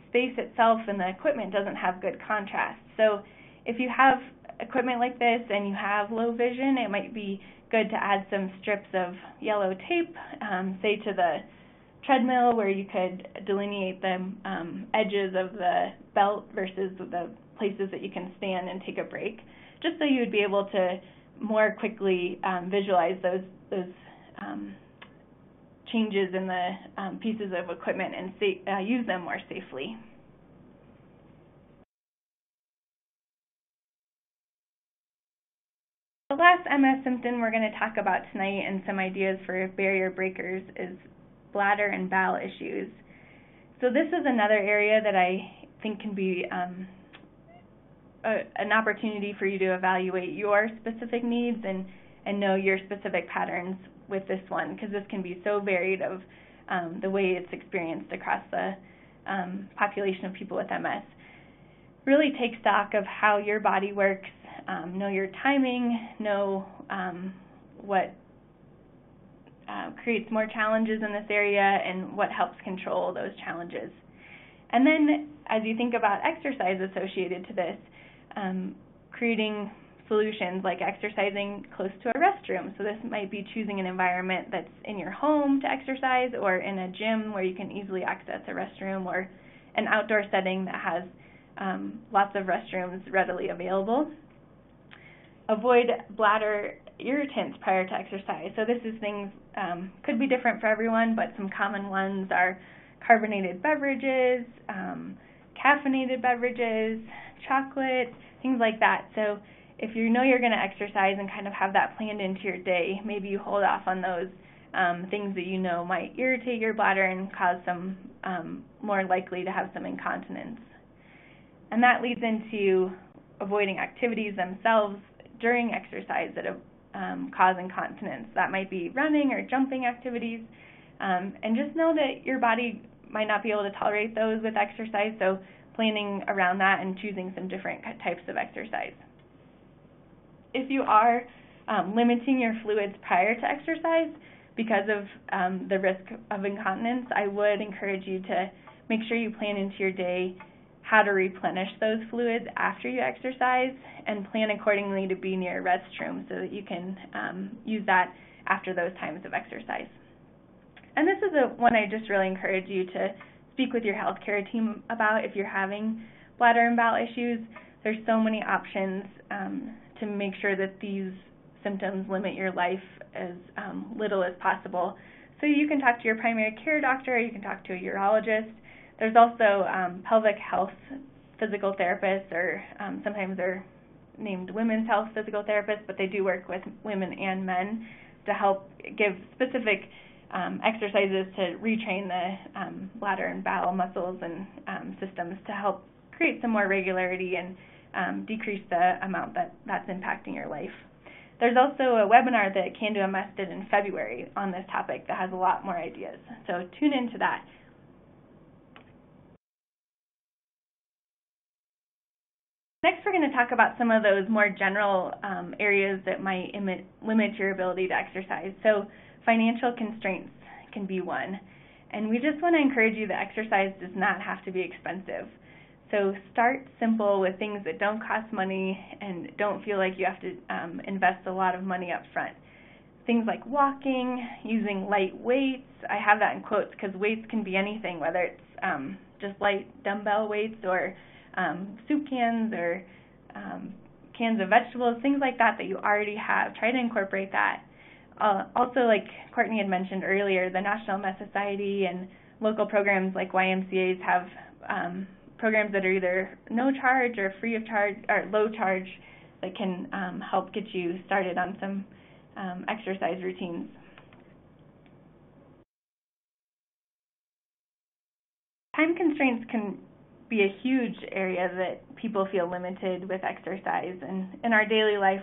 space itself and the equipment doesn't have good contrast. So if you have equipment like this and you have low vision, it might be good to add some strips of yellow tape, say to the treadmill, where you could delineate the edges of the belt versus the places that you can stand and take a break, just so you would be able to more quickly visualize those changes in the pieces of equipment and use them more safely. The last MS symptom we're going to talk about tonight, and some ideas for barrier breakers, is bladder and bowel issues. So this is another area that I think can be an opportunity for you to evaluate your specific needs and know your specific patterns with this one, because this can be so varied of the way it's experienced across the population of people with MS. Really take stock of how your body works, know your timing, know what creates more challenges in this area and what helps control those challenges. And then as you think about exercise associated to this, creating solutions like exercising close to a restroom. So this might be choosing an environment that's in your home to exercise, or in a gym where you can easily access a restroom, or an outdoor setting that has lots of restrooms readily available. Avoid bladder irritants prior to exercise. So this is things, could be different for everyone, but some common ones are carbonated beverages, caffeinated beverages, chocolate, things like that. So if you know you're going to exercise and kind of have that planned into your day, maybe you hold off on those things that you know might irritate your bladder and cause some more likely to have some incontinence. And that leads into avoiding activities themselves during exercise that cause incontinence. That might be running or jumping activities. And just know that your body might not be able to tolerate those with exercise, so planning around that and choosing some different types of exercise. If you are limiting your fluids prior to exercise because of the risk of incontinence, I would encourage you to make sure you plan into your day how to replenish those fluids after you exercise, and plan accordingly to be near a restroom so that you can use that after those times of exercise. And this is one I just really encourage you to speak with your healthcare team about if you're having bladder and bowel issues. There's so many options to make sure that these symptoms limit your life as little as possible. So you can talk to your primary care doctor, you can talk to a urologist. There's also pelvic health physical therapists, or sometimes they're named women's health physical therapists, but they do work with women and men to help give specific exercises to retrain the bladder and bowel muscles and systems to help create some more regularity and decrease the amount that's impacting your life. There's also a webinar that Can Do MS did in February on this topic that has a lot more ideas, so tune into that. Next, we're going to talk about some of those more general areas that might limit your ability to exercise. So financial constraints can be one. And we just want to encourage you that exercise does not have to be expensive. So start simple with things that don't cost money and don't feel like you have to invest a lot of money up front. Things like walking, using light weights. I have that in quotes because weights can be anything, whether it's just light dumbbell weights or soup cans or cans of vegetables, things like that you already have. Try to incorporate that. Also, like Courtney had mentioned earlier, the National MS Society and local programs like YMCAs have programs that are either no charge or free of charge or low charge that can help get you started on some exercise routines. Time constraints can be a huge area that people feel limited with exercise, and in our daily life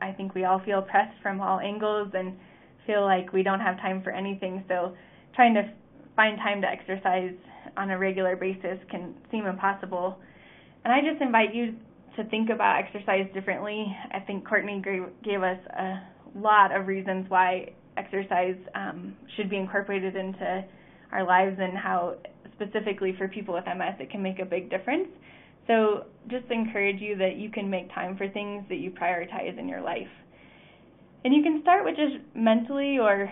I think we all feel pressed from all angles and feel like we don't have time for anything, so trying to find time to exercise on a regular basis can seem impossible. And I just invite you to think about exercise differently. I think Courtney gave us a lot of reasons why exercise should be incorporated into our lives and how specifically for people with MS it can make a big difference. So just encourage you that you can make time for things that you prioritize in your life. And you can start with just mentally or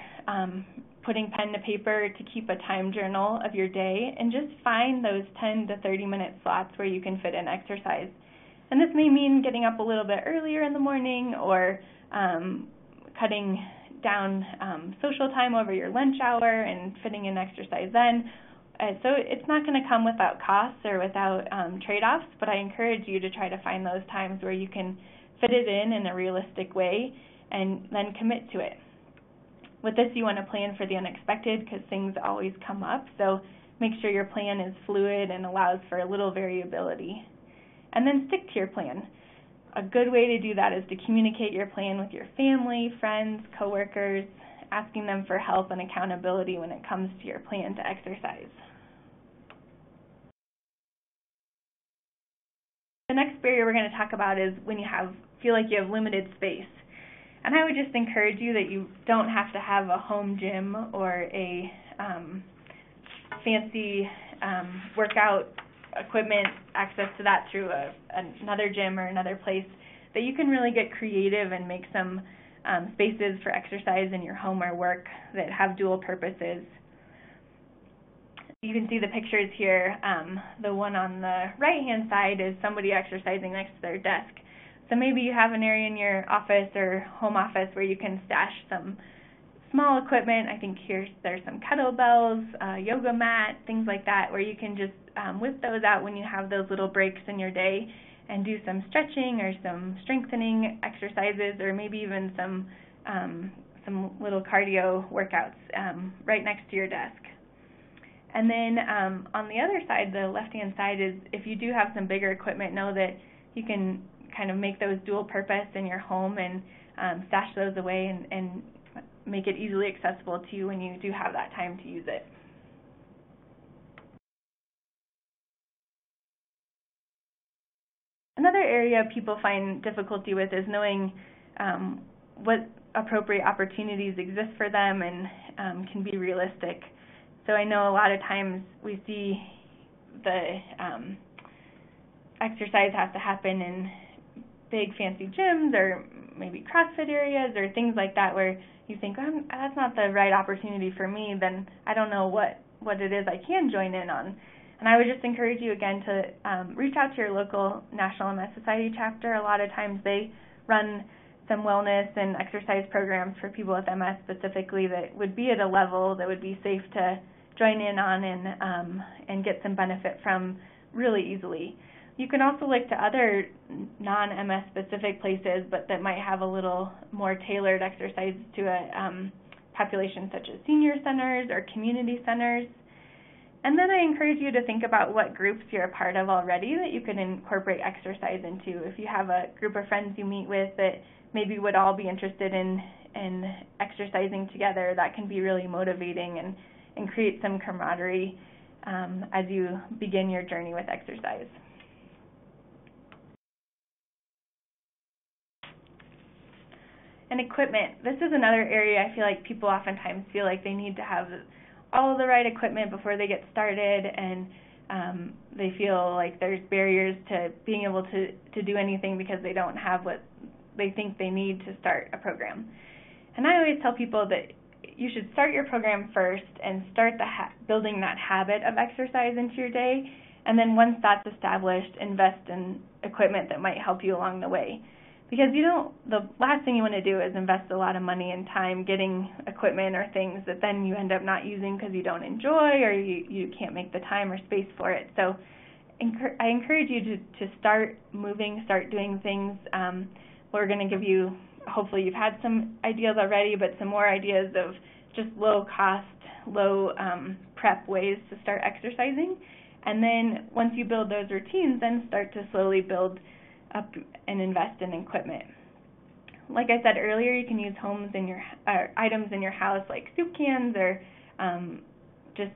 putting pen to paper to keep a time journal of your day and just find those 10 to 30 minute slots where you can fit in exercise. And this may mean getting up a little bit earlier in the morning or cutting down social time over your lunch hour and fitting in exercise then. So it's not going to come without costs or without trade-offs, but I encourage you to try to find those times where you can fit it in a realistic way and then commit to it. With this, you want to plan for the unexpected because things always come up, so make sure your plan is fluid and allows for a little variability. And then stick to your plan. A good way to do that is to communicate your plan with your family, friends, coworkers, asking them for help and accountability when it comes to your plan to exercise. The next barrier we're going to talk about is when you feel like you have limited space. And I would just encourage you that you don't have to have a home gym or a fancy workout equipment, access to that through another gym or another place, that you can really get creative and make some spaces for exercise in your home or work that have dual purposes. You can see the pictures here. The one on the right-hand side is somebody exercising next to their desk. So maybe you have an area in your office or home office where you can stash some small equipment. I think there's some kettlebells, yoga mat, things like that, where you can just whip those out when you have those little breaks in your day and do some stretching or some strengthening exercises or maybe even some little cardio workouts right next to your desk. And then on the other side, the left-hand side, is if you do have some bigger equipment, know that you can kind of make those dual purpose in your home and stash those away and make it easily accessible to you when you do have that time to use it. Another area people find difficulty with is knowing what appropriate opportunities exist for them and can be realistic. So I know a lot of times we see the exercise has to happen in big fancy gyms or maybe CrossFit areas or things like that where you think, oh, that's not the right opportunity for me, then I don't know what it is I can join in on. And I would just encourage you again to reach out to your local National MS Society chapter. A lot of times they run some wellness and exercise programs for people with MS specifically that would be at a level that would be safe to join in on and get some benefit from really easily. You can also look to other non-MS specific places, but that might have a little more tailored exercise to a population such as senior centers or community centers. And then I encourage you to think about what groups you're a part of already that you can incorporate exercise into. If you have a group of friends you meet with that maybe would all be interested in exercising together, that can be really motivating and create some camaraderie as you begin your journey with exercise. And equipment. This is another area I feel like people oftentimes feel like they need to have all of the right equipment before they get started, and they feel like there's barriers to being able to do anything because they don't have what they think they need to start a program. And I always tell people that you should start your program first and start building that habit of exercise into your day, and then once that's established, invest in equipment that might help you along the way. Because the last thing you want to do is invest a lot of money and time getting equipment or things that then you end up not using because you don't enjoy or you can't make the time or space for it. So I encourage you to start moving, start doing things. We're going to give you, hopefully you've had some ideas already, but some more ideas of just low cost, low prep ways to start exercising. And then once you build those routines, then start to slowly build up and invest in equipment. Like I said earlier, you can use items in your house like soup cans or just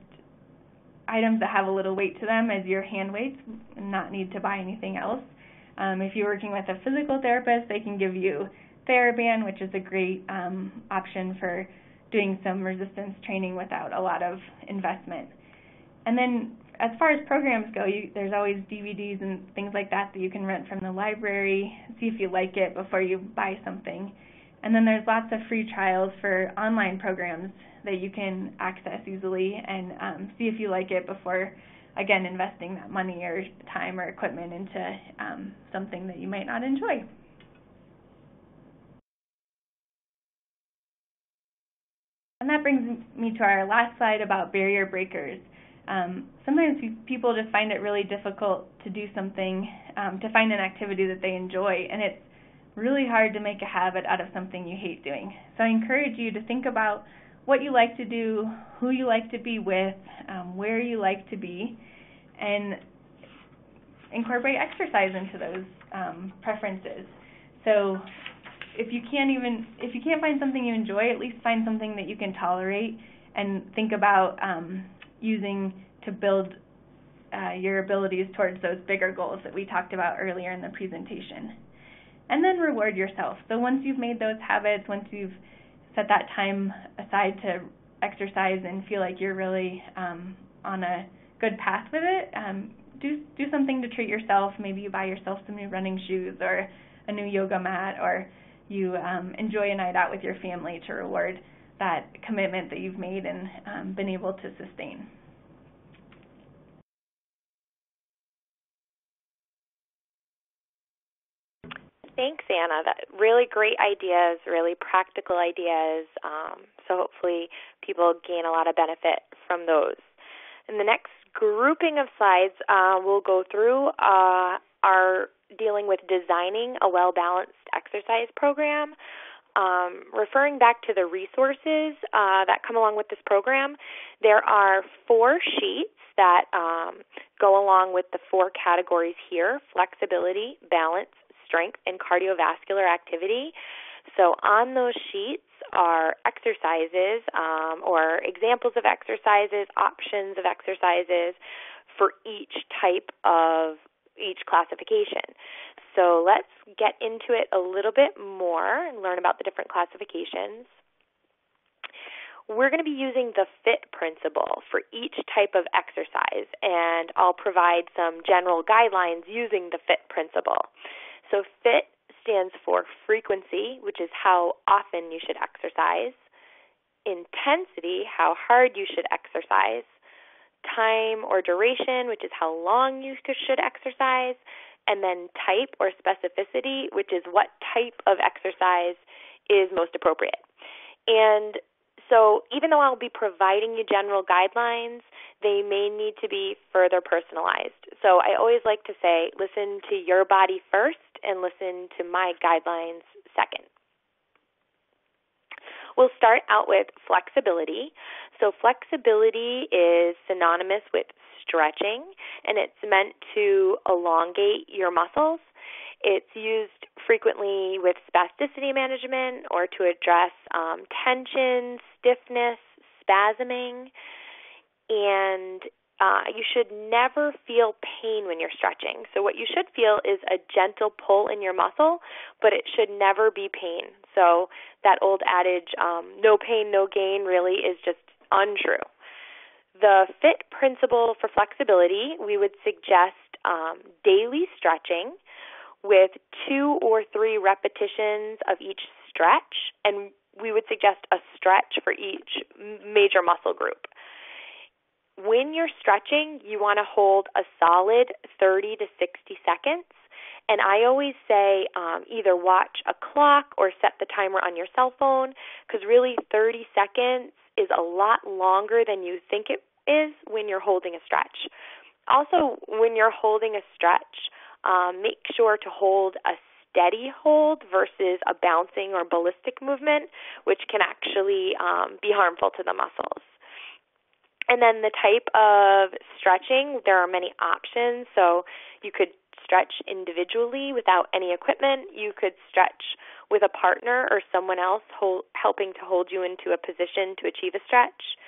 items that have a little weight to them as your hand weights and not need to buy anything else. If you're working with a physical therapist, they can give you TheraBand, which is a great option for doing some resistance training without a lot of investment. And then as far as programs go, there's always DVDs and things like that you can rent from the library, see if you like it before you buy something. And then there's lots of free trials for online programs that you can access easily and see if you like it before, again, investing that money or time or equipment into something that you might not enjoy. And that brings me to our last slide about barrier breakers. Sometimes people just find it really difficult to do something, to find an activity that they enjoy, and it's really hard to make a habit out of something you hate doing. So I encourage you to think about what you like to do, who you like to be with, where you like to be, and incorporate exercise into those preferences. So if you can't find something you enjoy, at least find something that you can tolerate and think about using to build your abilities towards those bigger goals that we talked about earlier in the presentation. And then reward yourself. So once you've made those habits, once you've set that time aside to exercise and feel like you're really on a good path with it, do something to treat yourself. Maybe you buy yourself some new running shoes or a new yoga mat, or you enjoy a night out with your family to reward that commitment that you've made and been able to sustain. Thanks, Anna. Really great ideas, really practical ideas. So hopefully people gain a lot of benefit from those. In the next grouping of slides, we'll go through our dealing with designing a well-balanced exercise program. Referring back to the resources that come along with this program, there are 4 sheets that go along with the 4 categories here: flexibility, balance, strength, and cardiovascular activity. So on those sheets are exercises or examples of exercises, options of exercises for each type of each classification. So let's get into it a little bit more and learn about the different classifications. We're going to be using the FITT Principal for each type of exercise, and I'll provide some general guidelines using the FITT Principal. So FITT stands for frequency, which is how often you should exercise; intensity, how hard you should exercise; time or duration, which is how long you should exercise; and then type or specificity, which is what type of exercise is most appropriate. And so even though I'll be providing you general guidelines, they may need to be further personalized. So I always like to say, listen to your body first and listen to my guidelines second. We'll start out with flexibility. So flexibility is synonymous with stretching, and it's meant to elongate your muscles. It's used frequently with spasticity management or to address tension, stiffness, spasming, and you should never feel pain when you're stretching. So what you should feel is a gentle pull in your muscle, but it should never be pain. So that old adage, no pain, no gain, really is just untrue. The FITT Principal for flexibility, we would suggest daily stretching with 2 or 3 repetitions of each stretch, and we would suggest a stretch for each major muscle group. When you're stretching, you want to hold a solid 30 to 60 seconds, and I always say either watch a clock or set the timer on your cell phone, because really 30 seconds is a lot longer than you think it is when you're holding a stretch. Also, when you're holding a stretch, make sure to hold a steady hold versus a bouncing or ballistic movement, which can actually be harmful to the muscles. And then the type of stretching, there are many options. So you could stretch individually without any equipment. You could stretch with a partner or someone else helping to hold you into a position to achieve a stretch.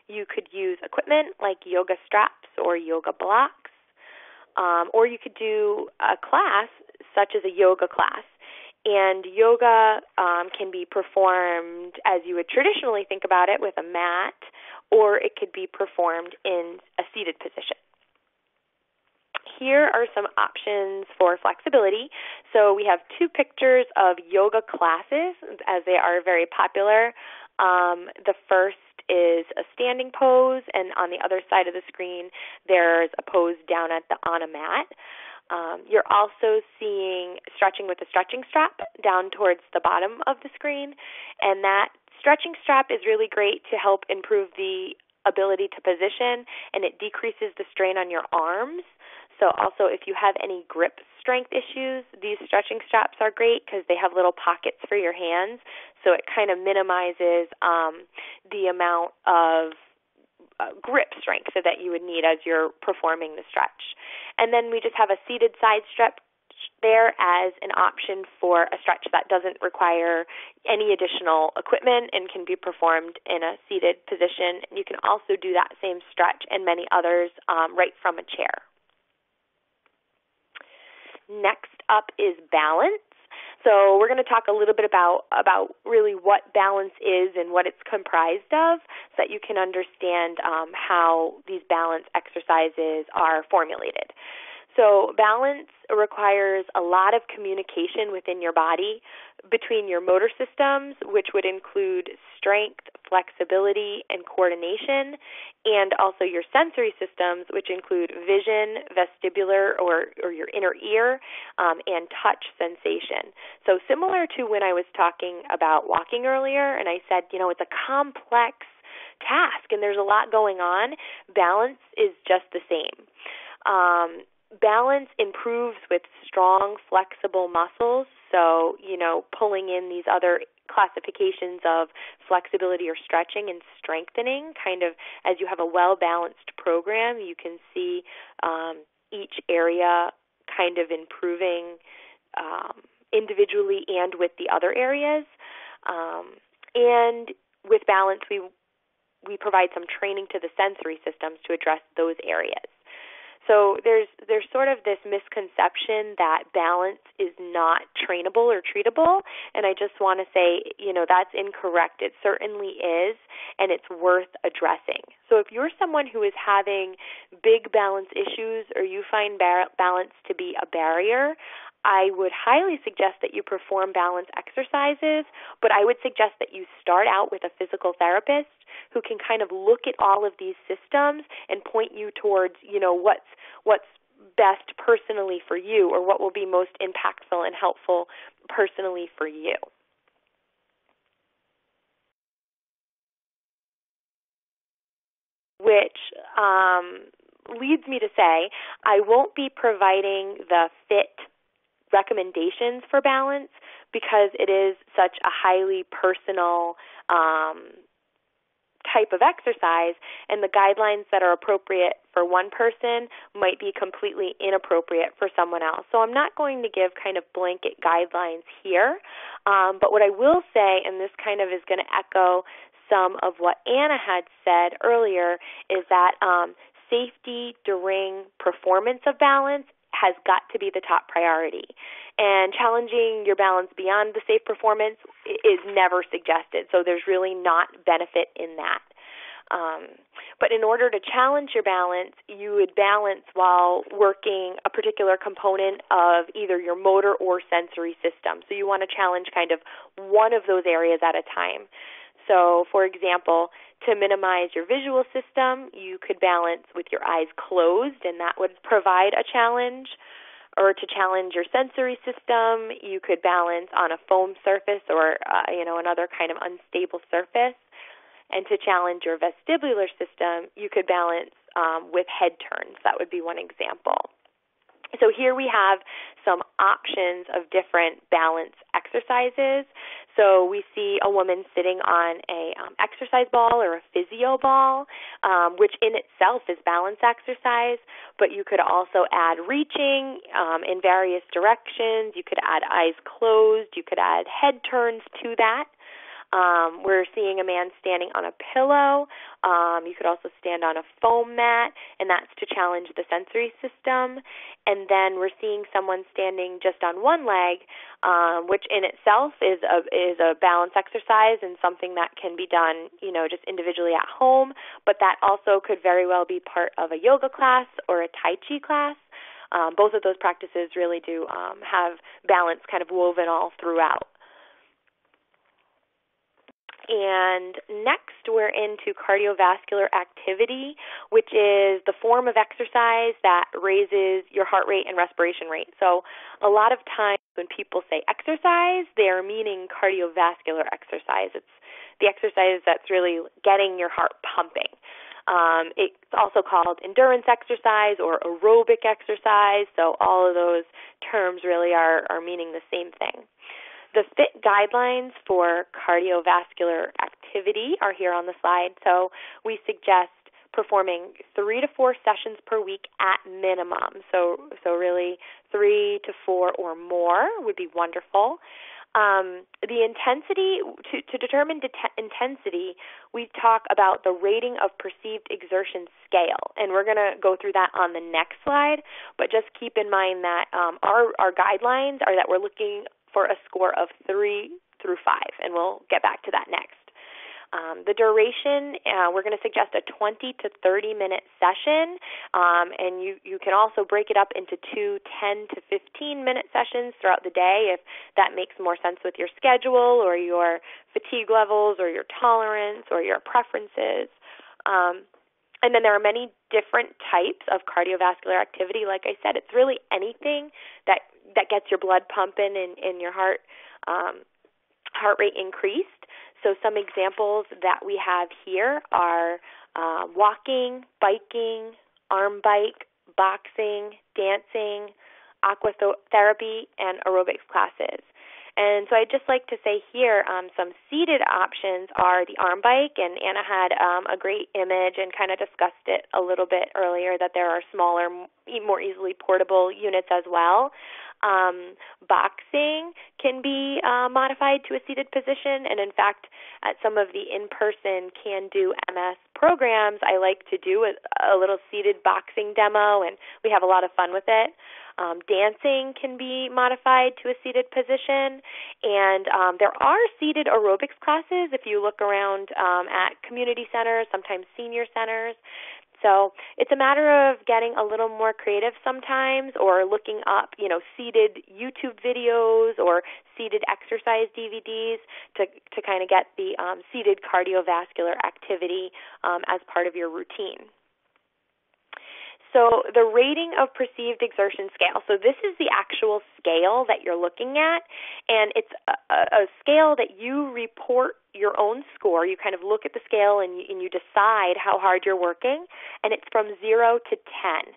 You could use equipment like yoga straps or yoga blocks. Or you could do a class such as a yoga class. And yoga can be performed as you would traditionally think about it with a mat, or it could be performed in a seated position. Here are some options for flexibility. So we have 2 pictures of yoga classes, as they are very popular. The first is a standing pose, and on the other side of the screen, there's a pose down on a mat. You're also seeing stretching with a stretching strap down towards the bottom of the screen, and that stretching strap is really great to help improve the ability to position, and it decreases the strain on your arms. So also, if you have any grip strength issues, these stretching straps are great because they have little pockets for your hands, so it kind of minimizes the amount of grip strength that you would need as you're performing the stretch. And then we just have a seated side strap there as an option for a stretch that doesn't require any additional equipment and can be performed in a seated position. You can also do that same stretch and many others right from a chair. Next up is balance. So we're going to talk a little bit about really what balance is and what it's comprised of so that you can understand how these balance exercises are formulated. So balance requires a lot of communication within your body between your motor systems, which would include strength, flexibility, and coordination, and also your sensory systems, which include vision, vestibular, or your inner ear, and touch sensation. So similar to when I was talking about walking earlier, and I said, it's a complex task, and there's a lot going on, balance is just the same. Balance improves with strong, flexible muscles, so, pulling in these other classifications of flexibility or stretching and strengthening, kind of as you have a well-balanced program, you can see each area kind of improving individually and with the other areas. And with balance, we provide some training to the sensory systems to address those areas. So there's sort of this misconception that balance is not trainable or treatable, and I just want to say, that's incorrect. It certainly is, and it's worth addressing. So if you're someone who is having big balance issues or you find balance to be a barrier, I would highly suggest that you perform balance exercises, but I would suggest that you start out with a physical therapist who can kind of look at all of these systems and point you towards, what's best personally for you or what will be most impactful and helpful personally for you. Which leads me to say I won't be providing the FITT recommendations for balance because it is such a highly personal type of exercise, and the guidelines that are appropriate for one person might be completely inappropriate for someone else. So I'm not going to give kind of blanket guidelines here, but what I will say, and this kind of is going to echo some of what Anna had said earlier, is that safety during performance of balance has got to be the top priority. And challenging your balance beyond the safe performance is never suggested, so there's really not benefit in that. But in order to challenge your balance, you would balance while working a particular component of either your motor or sensory system. So you want to challenge kind of one of those areas at a time. So, for example, to minimize your visual system, you could balance with your eyes closed, and that would provide a challenge. Or to challenge your sensory system, you could balance on a foam surface or another kind of unstable surface. And to challenge your vestibular system, you could balance with head turns. That would be one example. So here we have some options of different balance exercises. So we see a woman sitting on a exercise ball or a physio ball, which in itself is balance exercise, but you could also add reaching in various directions. You could add eyes closed. You could add head turns to that. We're seeing a man standing on a pillow. You could also stand on a foam mat, and that's to challenge the sensory system. And then we're seeing someone standing just on one leg, which in itself is a balance exercise and something that can be done, just individually at home. But that also could very well be part of a yoga class or a Tai Chi class. Both of those practices really do have balance kind of woven all throughout. And next we're into cardiovascular activity, which is the form of exercise that raises your heart rate and respiration rate. So a lot of times when people say exercise, they are meaning cardiovascular exercise. It's the exercise that's really getting your heart pumping. It's also called endurance exercise or aerobic exercise, so all of those terms really are meaning the same thing. The FITT guidelines for cardiovascular activity are here on the slide. So we suggest performing 3 to 4 sessions per week at minimum. So really 3 to 4 or more would be wonderful. The intensity, to determine intensity, we talk about the rating of perceived exertion scale, and we're going to go through that on the next slide, but just keep in mind that our guidelines are that we're looking for a score of 3 through 5, and we'll get back to that next. The duration, we're going to suggest a 20 to 30-minute session, and you can also break it up into 2 10 to 15-minute sessions throughout the day if that makes more sense with your schedule or your fatigue levels or your tolerance or your preferences. And then there are many different types of cardiovascular activity. Like I said, it's really anything that gets your blood pumping and your heart rate increased. So some examples that we have here are walking, biking, arm bike, boxing, dancing, aquatherapy, and aerobics classes. And so I'd just like to say here some seated options are the arm bike, and Anna had a great image and kind of discussed it a little bit earlier that there are smaller, more easily portable units as well. Boxing can be modified to a seated position, and in fact, at some of the in-person can-do MS programs, I like to do a little seated boxing demo, and we have a lot of fun with it. Dancing can be modified to a seated position, and there are seated aerobics classes if you look around at community centers, sometimes senior centers. So it's a matter of getting a little more creative sometimes, or looking up, seated YouTube videos or seated exercise DVDs to kind of get the seated cardiovascular activity as part of your routine. So the rating of perceived exertion scale. So this is the actual scale that you're looking at, and it's a scale that you report your own score. You kind of look at the scale and you decide how hard you're working, and it's from 0 to 10.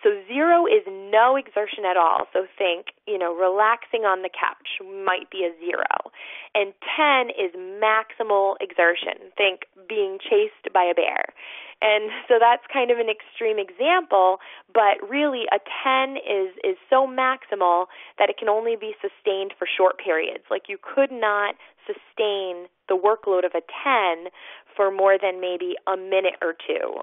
So 0 is no exertion at all. So think, relaxing on the couch might be a 0. And 10 is maximal exertion. Think being chased by a bear. And so that's kind of an extreme example, but really a 10 is so maximal that it can only be sustained for short periods. Like you could not sustain the workload of a 10 for more than maybe a minute or two,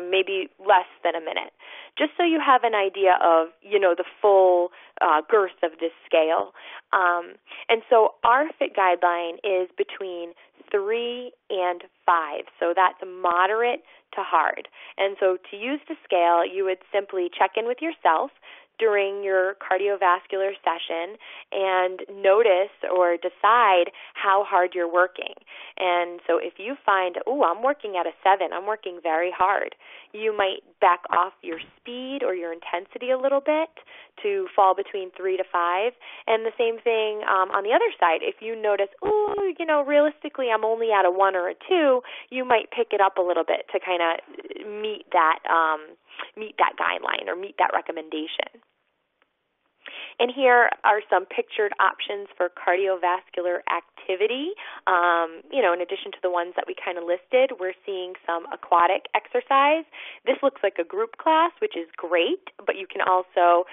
maybe less than a minute, just so you have an idea of, the full girth of this scale. And so our FITT guideline is between 3 and 5, so that's moderate to hard. And so to use the scale, you would simply check in with yourself during your cardiovascular session and notice or decide how hard you're working. And so if you find, I'm working at a 7, I'm working very hard, you might back off your speed or your intensity a little bit to fall between 3 to 5. And the same thing on the other side. If you notice, realistically I'm only at a 1 or a 2, you might pick it up a little bit to kind of meet that guideline or meet that recommendation. And here are some pictured options for cardiovascular activity. In addition to the ones that we kind of listed, we're seeing some aquatic exercise. This looks like a group class, which is great, but you can also,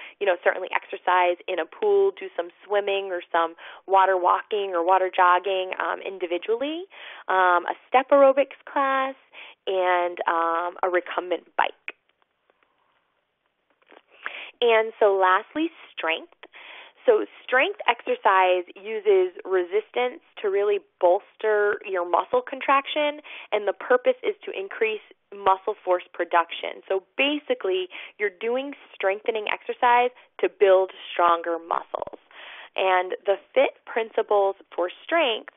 certainly exercise in a pool, do some swimming or some water walking or water jogging individually, a step aerobics class, and a recumbent bike. And so lastly, strength. So strength exercise uses resistance to really bolster your muscle contraction, and the purpose is to increase muscle force production. So basically, you're doing strengthening exercise to build stronger muscles. And the FITT principles for strength,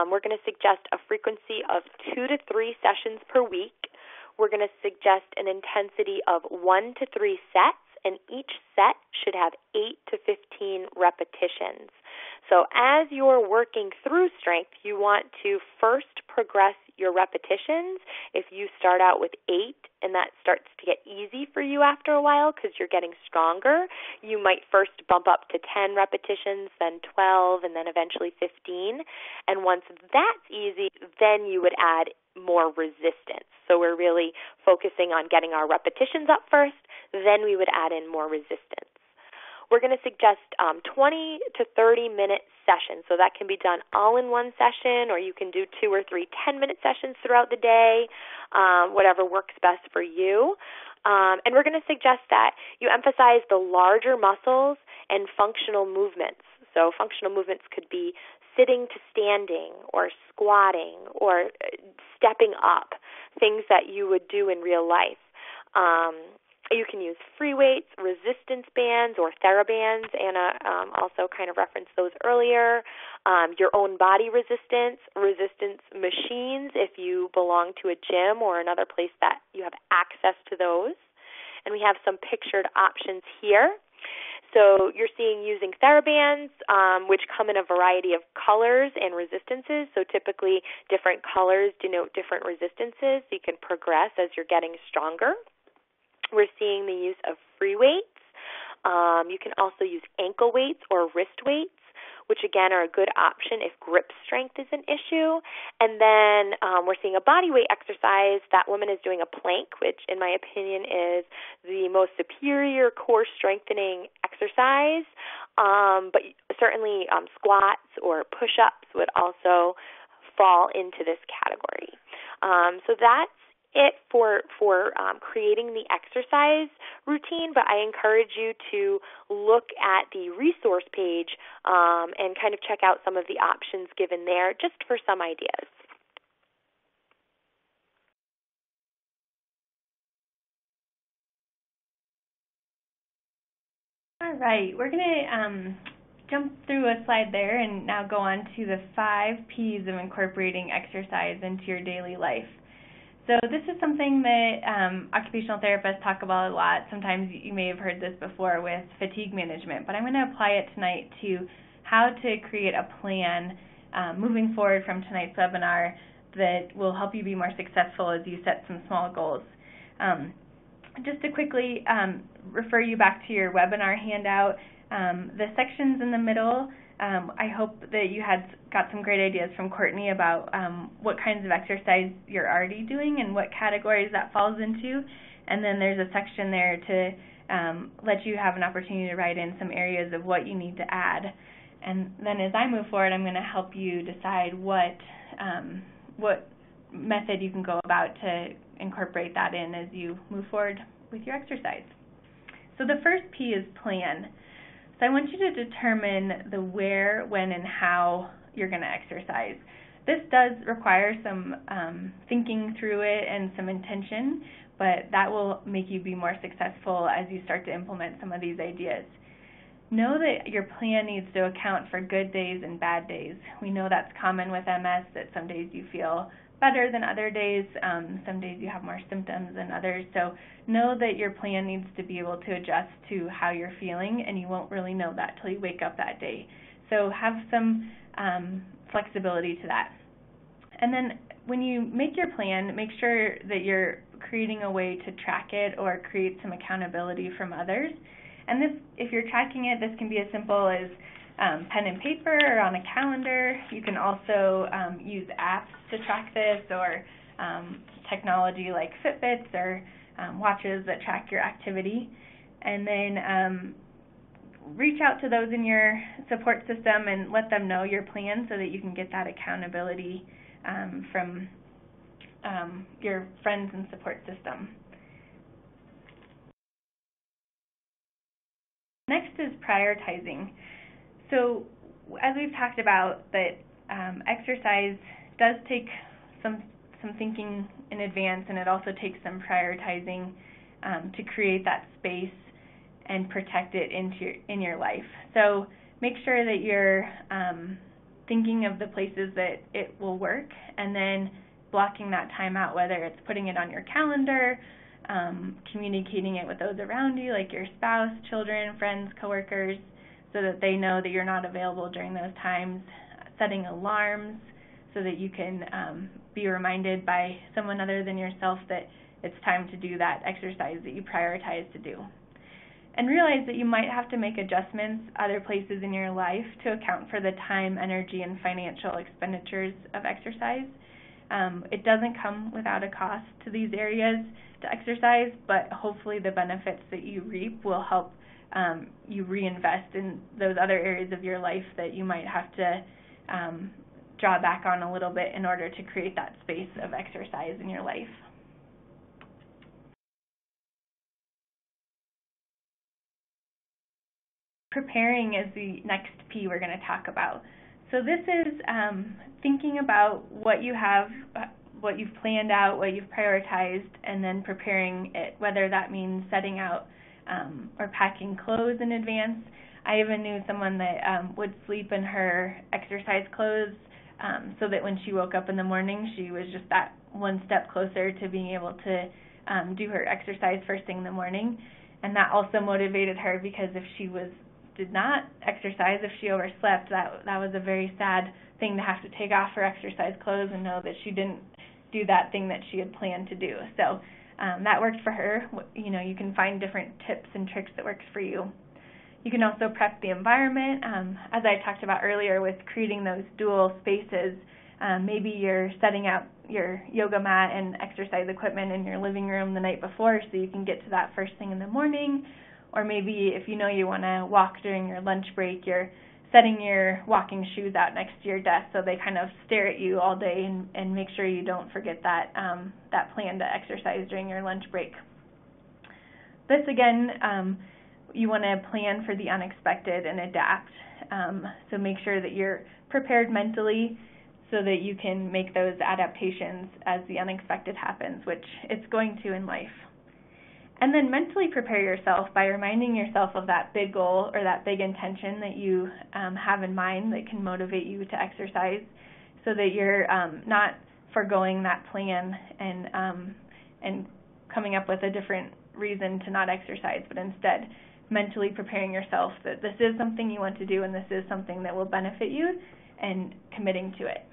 we're going to suggest a frequency of 2 to 3 sessions per week. We're going to suggest an intensity of 1 to 3 sets, and each set should have 8 to 15 repetitions. So as you're working through strength, you want to first progress your repetitions. If you start out with 8 and that starts to get easy for you after a while because you're getting stronger, you might first bump up to 10 repetitions, then 12, and then eventually 15. And once that's easy, then you would add more resistance. So we're really focusing on getting our repetitions up first, then we would add in more resistance. We're going to suggest 20 to 30-minute sessions. So that can be done all in one session, or you can do 2 or 3 10-minute sessions throughout the day, whatever works best for you. And we're going to suggest that you emphasize the larger muscles and functional movements. So functional movements could be sitting to standing or squatting or stepping up, things that you would do in real life. You can use free weights, resistance bands, or TheraBands. Anna also kind of referenced those earlier. Your own body resistance machines if you belong to a gym or another place that you have access to those. And we have some pictured options here. So you're seeing using TheraBands, which come in a variety of colors and resistances. So typically different colors denote different resistances. So you can progress as you're getting stronger. We're seeing the use of free weights. You can also use ankle weights or wrist weights, which again are a good option if grip strength is an issue. And then we're seeing a body weight exercise. That woman is doing a plank, which in my opinion is the most superior core strengthening exercise. But certainly squats or push-ups would also fall into this category. So that's it for creating the exercise routine, but I encourage you to look at the resource page and kind of check out some of the options given there just for some ideas. All right, we're going to jump through a slide there and now go on to the 5 P's of incorporating exercise into your daily life. So this is something that occupational therapists talk about a lot. Sometimes you may have heard this before with fatigue management, but I'm going to apply it tonight to how to create a plan moving forward from tonight's webinar that will help you be more successful as you set some small goals. just to quickly refer you back to your webinar handout, the sections in the middle, I hope that you got some great ideas from Courtney about what kinds of exercise you're already doing and what categories that falls into. And then there's a section there to let you have an opportunity to write in some areas of what you need to add. And then as I move forward, I'm going to help you decide what method you can go about to incorporate that in as you move forward with your exercise. So the first P is plan. So I want you to determine the where, when, and how you're going to exercise. This does require some thinking through it and some intention, but that will make you be more successful as you start to implement some of these ideas. Know that your plan needs to account for good days and bad days. We know that's common with MS, that some days you feel better than other days, some days you have more symptoms than others. So know that your plan needs to be able to adjust to how you're feeling, and you won't really know that till you wake up that day. So have some flexibility to that. And then when you make your plan, make sure that you're creating a way to track it or create some accountability from others. And this, if you're tracking it, this can be as simple as pen and paper or on a calendar. You can also use apps to track this, or technology like Fitbits or watches that track your activity. And then reach out to those in your support system and let them know your plan so that you can get that accountability from your friends and support system. Next is prioritizing. So as we've talked about, that exercise does take some thinking in advance, and it also takes some prioritizing to create that space and protect it in your life. So make sure that you're thinking of the places that it will work, and then blocking that time out, whether it's putting it on your calendar, communicating it with those around you, like your spouse, children, friends, coworkers, so that they know that you're not available during those times, setting alarms so that you can be reminded by someone other than yourself that it's time to do that exercise that you prioritize to do. And realize that you might have to make adjustments other places in your life to account for the time, energy, and financial expenditures of exercise. It doesn't come without a cost to these areas to exercise, but hopefully the benefits that you reap will help you reinvest in those other areas of your life that you might have to draw back on a little bit in order to create that space of exercise in your life. Preparing is the next P we're going to talk about. So this is thinking about what you have, what you've planned out, what you've prioritized, and then preparing it, whether that means setting out or packing clothes in advance. I even knew someone that would sleep in her exercise clothes so that when she woke up in the morning, she was just that one step closer to being able to do her exercise first thing in the morning. And that also motivated her, because if she did not exercise, if she overslept, that was a very sad thing to have to take off her exercise clothes and know that she didn't do that thing that she had planned to do. So that worked for her. You know, you can find different tips and tricks that works for you. You can also prep the environment. As I talked about earlier with creating those dual spaces, maybe you're setting out your yoga mat and exercise equipment in your living room the night before so you can get to that first thing in the morning. Or maybe if you know you want to walk during your lunch break, you're setting your walking shoes out next to your desk so they kind of stare at you all day, and make sure you don't forget that plan to exercise during your lunch break. This again, you want to plan for the unexpected and adapt. So make sure that you're prepared mentally so that you can make those adaptations as the unexpected happens, which it's going to in life. And then mentally prepare yourself by reminding yourself of that big goal or that big intention that you have in mind that can motivate you to exercise, so that you're not foregoing that plan and coming up with a different reason to not exercise, but instead mentally preparing yourself that this is something you want to do and this is something that will benefit you, and committing to it.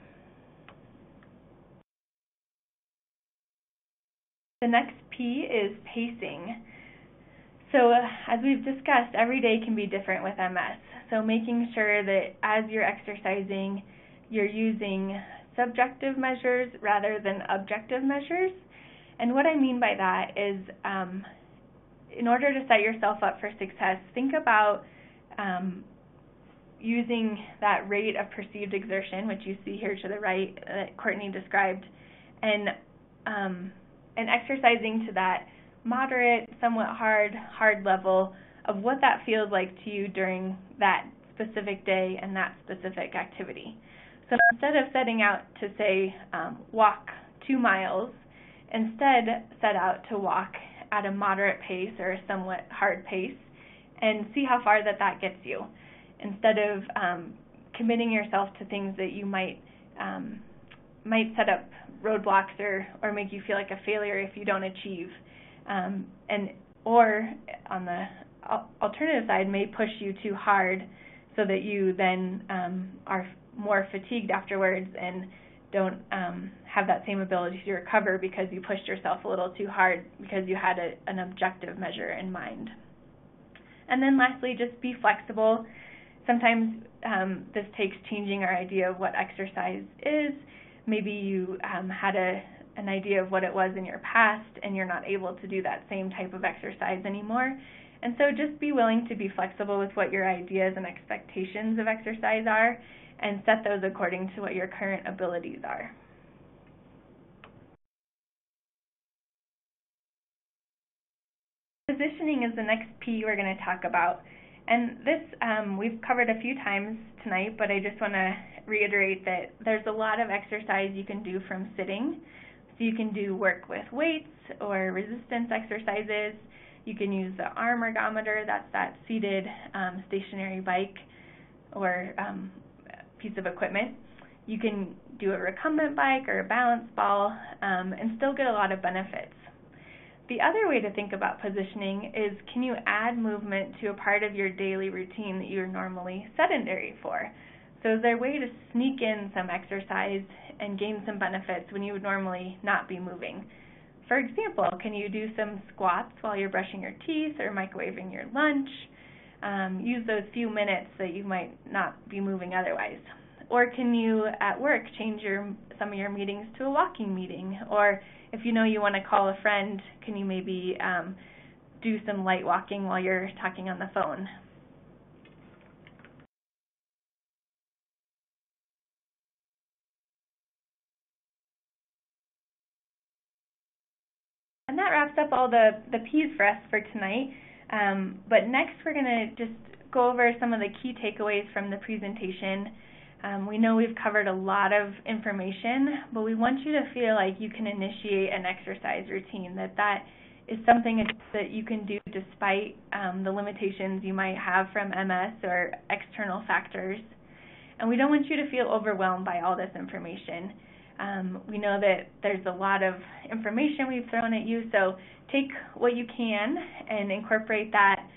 The next P is pacing. So as we've discussed, every day can be different with MS. So making sure that as you're exercising, you're using subjective measures rather than objective measures. And what I mean by that is in order to set yourself up for success, think about using that rate of perceived exertion, which you see here to the right that Courtney described, and exercising to that moderate, somewhat hard level of what that feels like to you during that specific day and that specific activity. So instead of setting out to say walk 2 miles, instead set out to walk at a moderate pace or a somewhat hard pace and see how far that gets you. Instead of committing yourself to things that you might set up roadblocks or make you feel like a failure if you don't achieve, or on the alternative side may push you too hard so that you then are more fatigued afterwards and don't have that same ability to recover because you pushed yourself a little too hard because you had an objective measure in mind. And then lastly, just be flexible. Sometimes this takes changing our idea of what exercise is. Maybe you had an idea of what it was in your past and you're not able to do that same type of exercise anymore. And so just be willing to be flexible with what your ideas and expectations of exercise are and set those according to what your current abilities are. Positioning is the next P we're going to talk about. And this we've covered a few times tonight, but I just want to reiterate that there's a lot of exercise you can do from sitting. So you can do work with weights or resistance exercises. You can use the arm ergometer, that's that seated stationary bike or piece of equipment. You can do a recumbent bike or a balance ball and still get a lot of benefits. The other way to think about positioning is, can you add movement to a part of your daily routine that you're normally sedentary for? So is there a way to sneak in some exercise and gain some benefits when you would normally not be moving? For example, can you do some squats while you're brushing your teeth or microwaving your lunch? Use those few minutes that you might not be moving otherwise. Or can you, at work, change some of your meetings to a walking meeting? Or if you know you want to call a friend, can you maybe do some light walking while you're talking on the phone? And that wraps up all the P's for us for tonight. But next we're going to just go over some of the key takeaways from the presentation. We know we've covered a lot of information, but we want you to feel like you can initiate an exercise routine, that is something that you can do despite the limitations you might have from MS or external factors. And we don't want you to feel overwhelmed by all this information. We know that there's a lot of information we've thrown at you, so take what you can and incorporate that,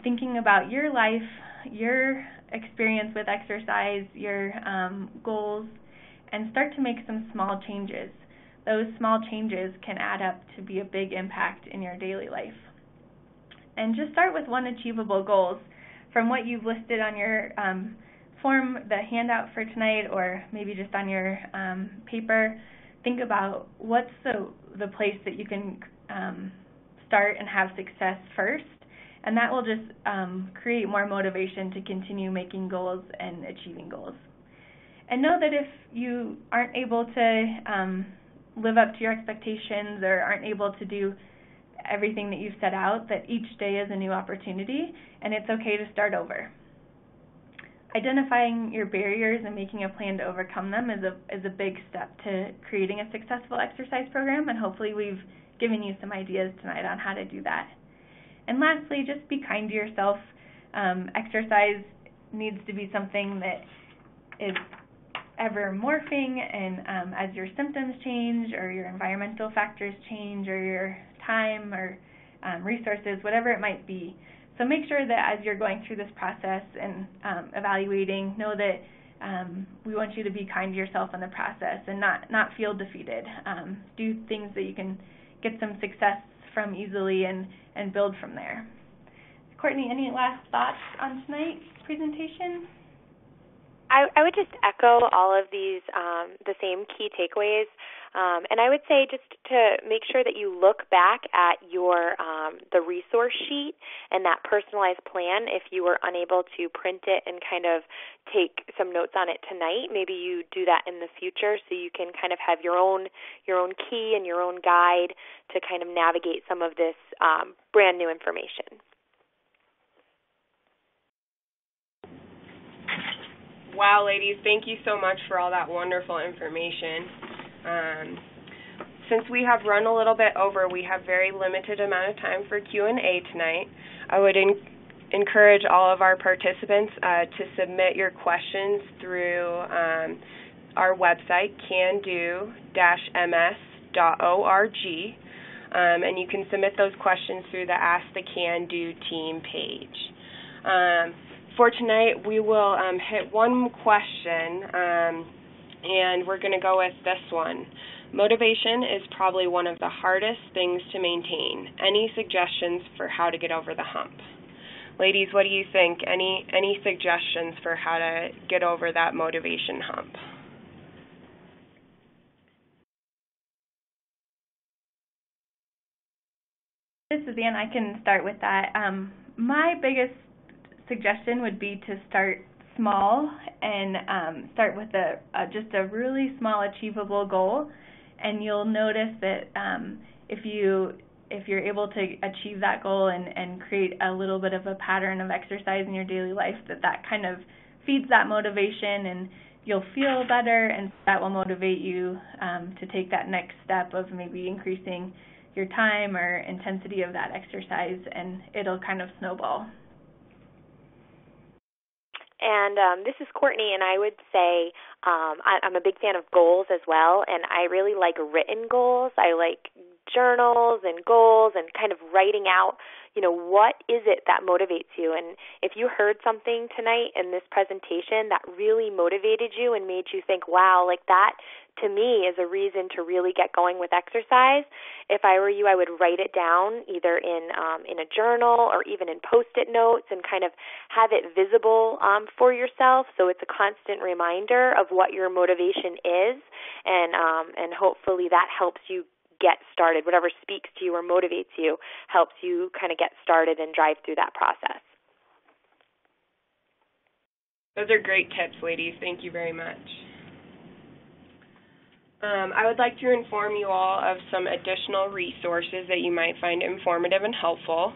thinking about your life, your experience with exercise, your goals, and start to make some small changes. Those small changes can add up to be a big impact in your daily life. And just start with one achievable goals from what you've listed on your form, the handout for tonight, or maybe just on your paper. Think about what's the place that you can start and have success first, and that will just create more motivation to continue making goals and achieving goals. And know that if you aren't able to live up to your expectations or aren't able to do everything that you've set out, that each day is a new opportunity, and it's okay to start over. Identifying your barriers and making a plan to overcome them is a big step to creating a successful exercise program, and hopefully we've given you some ideas tonight on how to do that. And lastly, just be kind to yourself. Exercise needs to be something that is ever morphing, and as your symptoms change or your environmental factors change or your time or resources, whatever it might be. So make sure that as you're going through this process and evaluating, know that we want you to be kind to yourself in the process and not feel defeated. Do things that you can get some success from easily and build from there. Courtney, any last thoughts on tonight's presentation? I would just echo all of these, the same key takeaways. And I would say just to make sure that you look back at your the resource sheet and that personalized plan. If you were unable to print it and kind of take some notes on it tonight, maybe you do that in the future so you can kind of have your own key and your own guide to kind of navigate some of this brand new information. Wow, ladies, thank you so much for all that wonderful information. Since we have run a little bit over, we have very limited amount of time for Q&A tonight. I would encourage all of our participants to submit your questions through our website, cando-ms.org, and you can submit those questions through the Ask the Can Do team page. For tonight, we will hit one question, and we're going to go with this one. Motivation is probably one of the hardest things to maintain. Any suggestions for how to get over the hump? Ladies, what do you think? Any suggestions for how to get over that motivation hump? This is Ann. I can start with that. My biggest suggestion would be to start small and start with just a really small achievable goal, and you'll notice that if you're able to achieve that goal and create a little bit of a pattern of exercise in your daily life, that kind of feeds that motivation, and you'll feel better, and that will motivate you to take that next step of maybe increasing your time or intensity of that exercise, and it'll kind of snowball. And this is Courtney, and I would say I'm a big fan of goals as well, and I really like written goals. I like journals and goals and kind of writing out, what is it that motivates you? And if you heard something tonight in this presentation that really motivated you and made you think, wow, like that to me is a reason to really get going with exercise. If I were you, I would write it down either in a journal or even in Post-it notes and kind of have it visible for yourself, so it's a constant reminder of what your motivation is, and hopefully that helps you get started. Whatever speaks to you or motivates you helps you kind of get started and drive through that process. Those are great tips, ladies. Thank you very much. I would like to inform you all of some additional resources that you might find informative and helpful.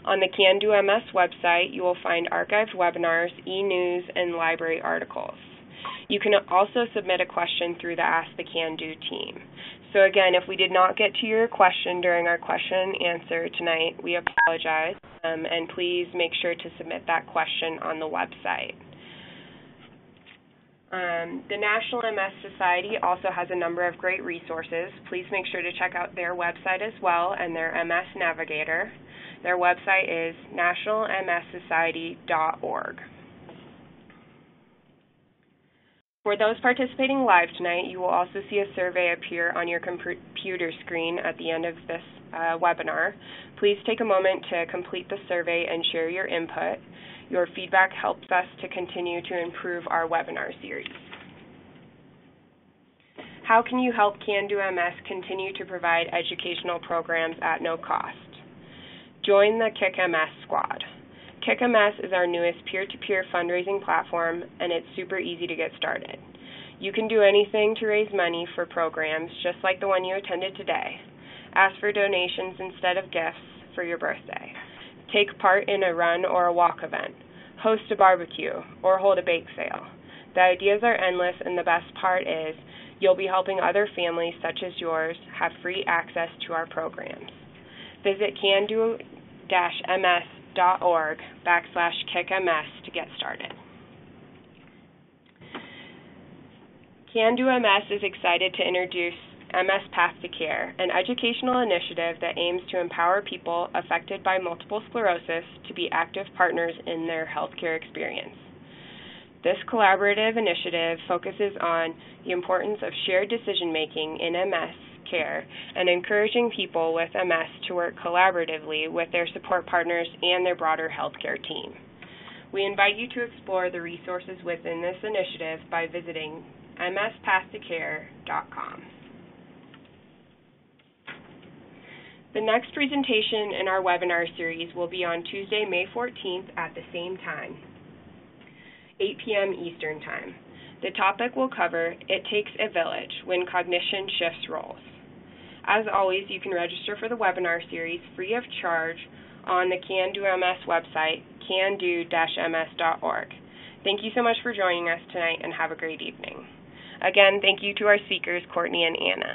On the Can Do MS website, you will find archived webinars, e-news, and library articles. You can also submit a question through the Ask the Can Do team. So again, if we did not get to your question during our question and answer tonight, we apologize, and please make sure to submit that question on the website. The National MS Society also has a number of great resources. Please make sure to check out their website as well and their MS Navigator. Their website is nationalmssociety.org. For those participating live tonight, you will also see a survey appear on your computer screen at the end of this webinar. Please take a moment to complete the survey and share your input. Your feedback helps us to continue to improve our webinar series. How can you help Can Do MS continue to provide educational programs at no cost? Join the Kick MS Squad. Kick MS is our newest peer-to-peer fundraising platform, and it's super easy to get started. You can do anything to raise money for programs, just like the one you attended today. Ask for donations instead of gifts for your birthday. Take part in a run or a walk event. Host a barbecue or hold a bake sale. The ideas are endless, and the best part is you'll be helping other families such as yours have free access to our programs. Visit cando-ms.org/kickms to get started. Can Do MS is excited to introduce MS Path to Care, an educational initiative that aims to empower people affected by multiple sclerosis to be active partners in their healthcare experience. This collaborative initiative focuses on the importance of shared decision-making in MS care and encouraging people with MS to work collaboratively with their support partners and their broader healthcare team. We invite you to explore the resources within this initiative by visiting mspasttocare.com. The next presentation in our webinar series will be on Tuesday, May 14th at the same time, 8 p.m. Eastern Time. The topic will cover It Takes a Village When Cognition Shifts Roles. As always, you can register for the webinar series free of charge on the Can Do MS website, cando-ms.org. Thank you so much for joining us tonight and have a great evening. Again, thank you to our speakers, Courtney and Anna.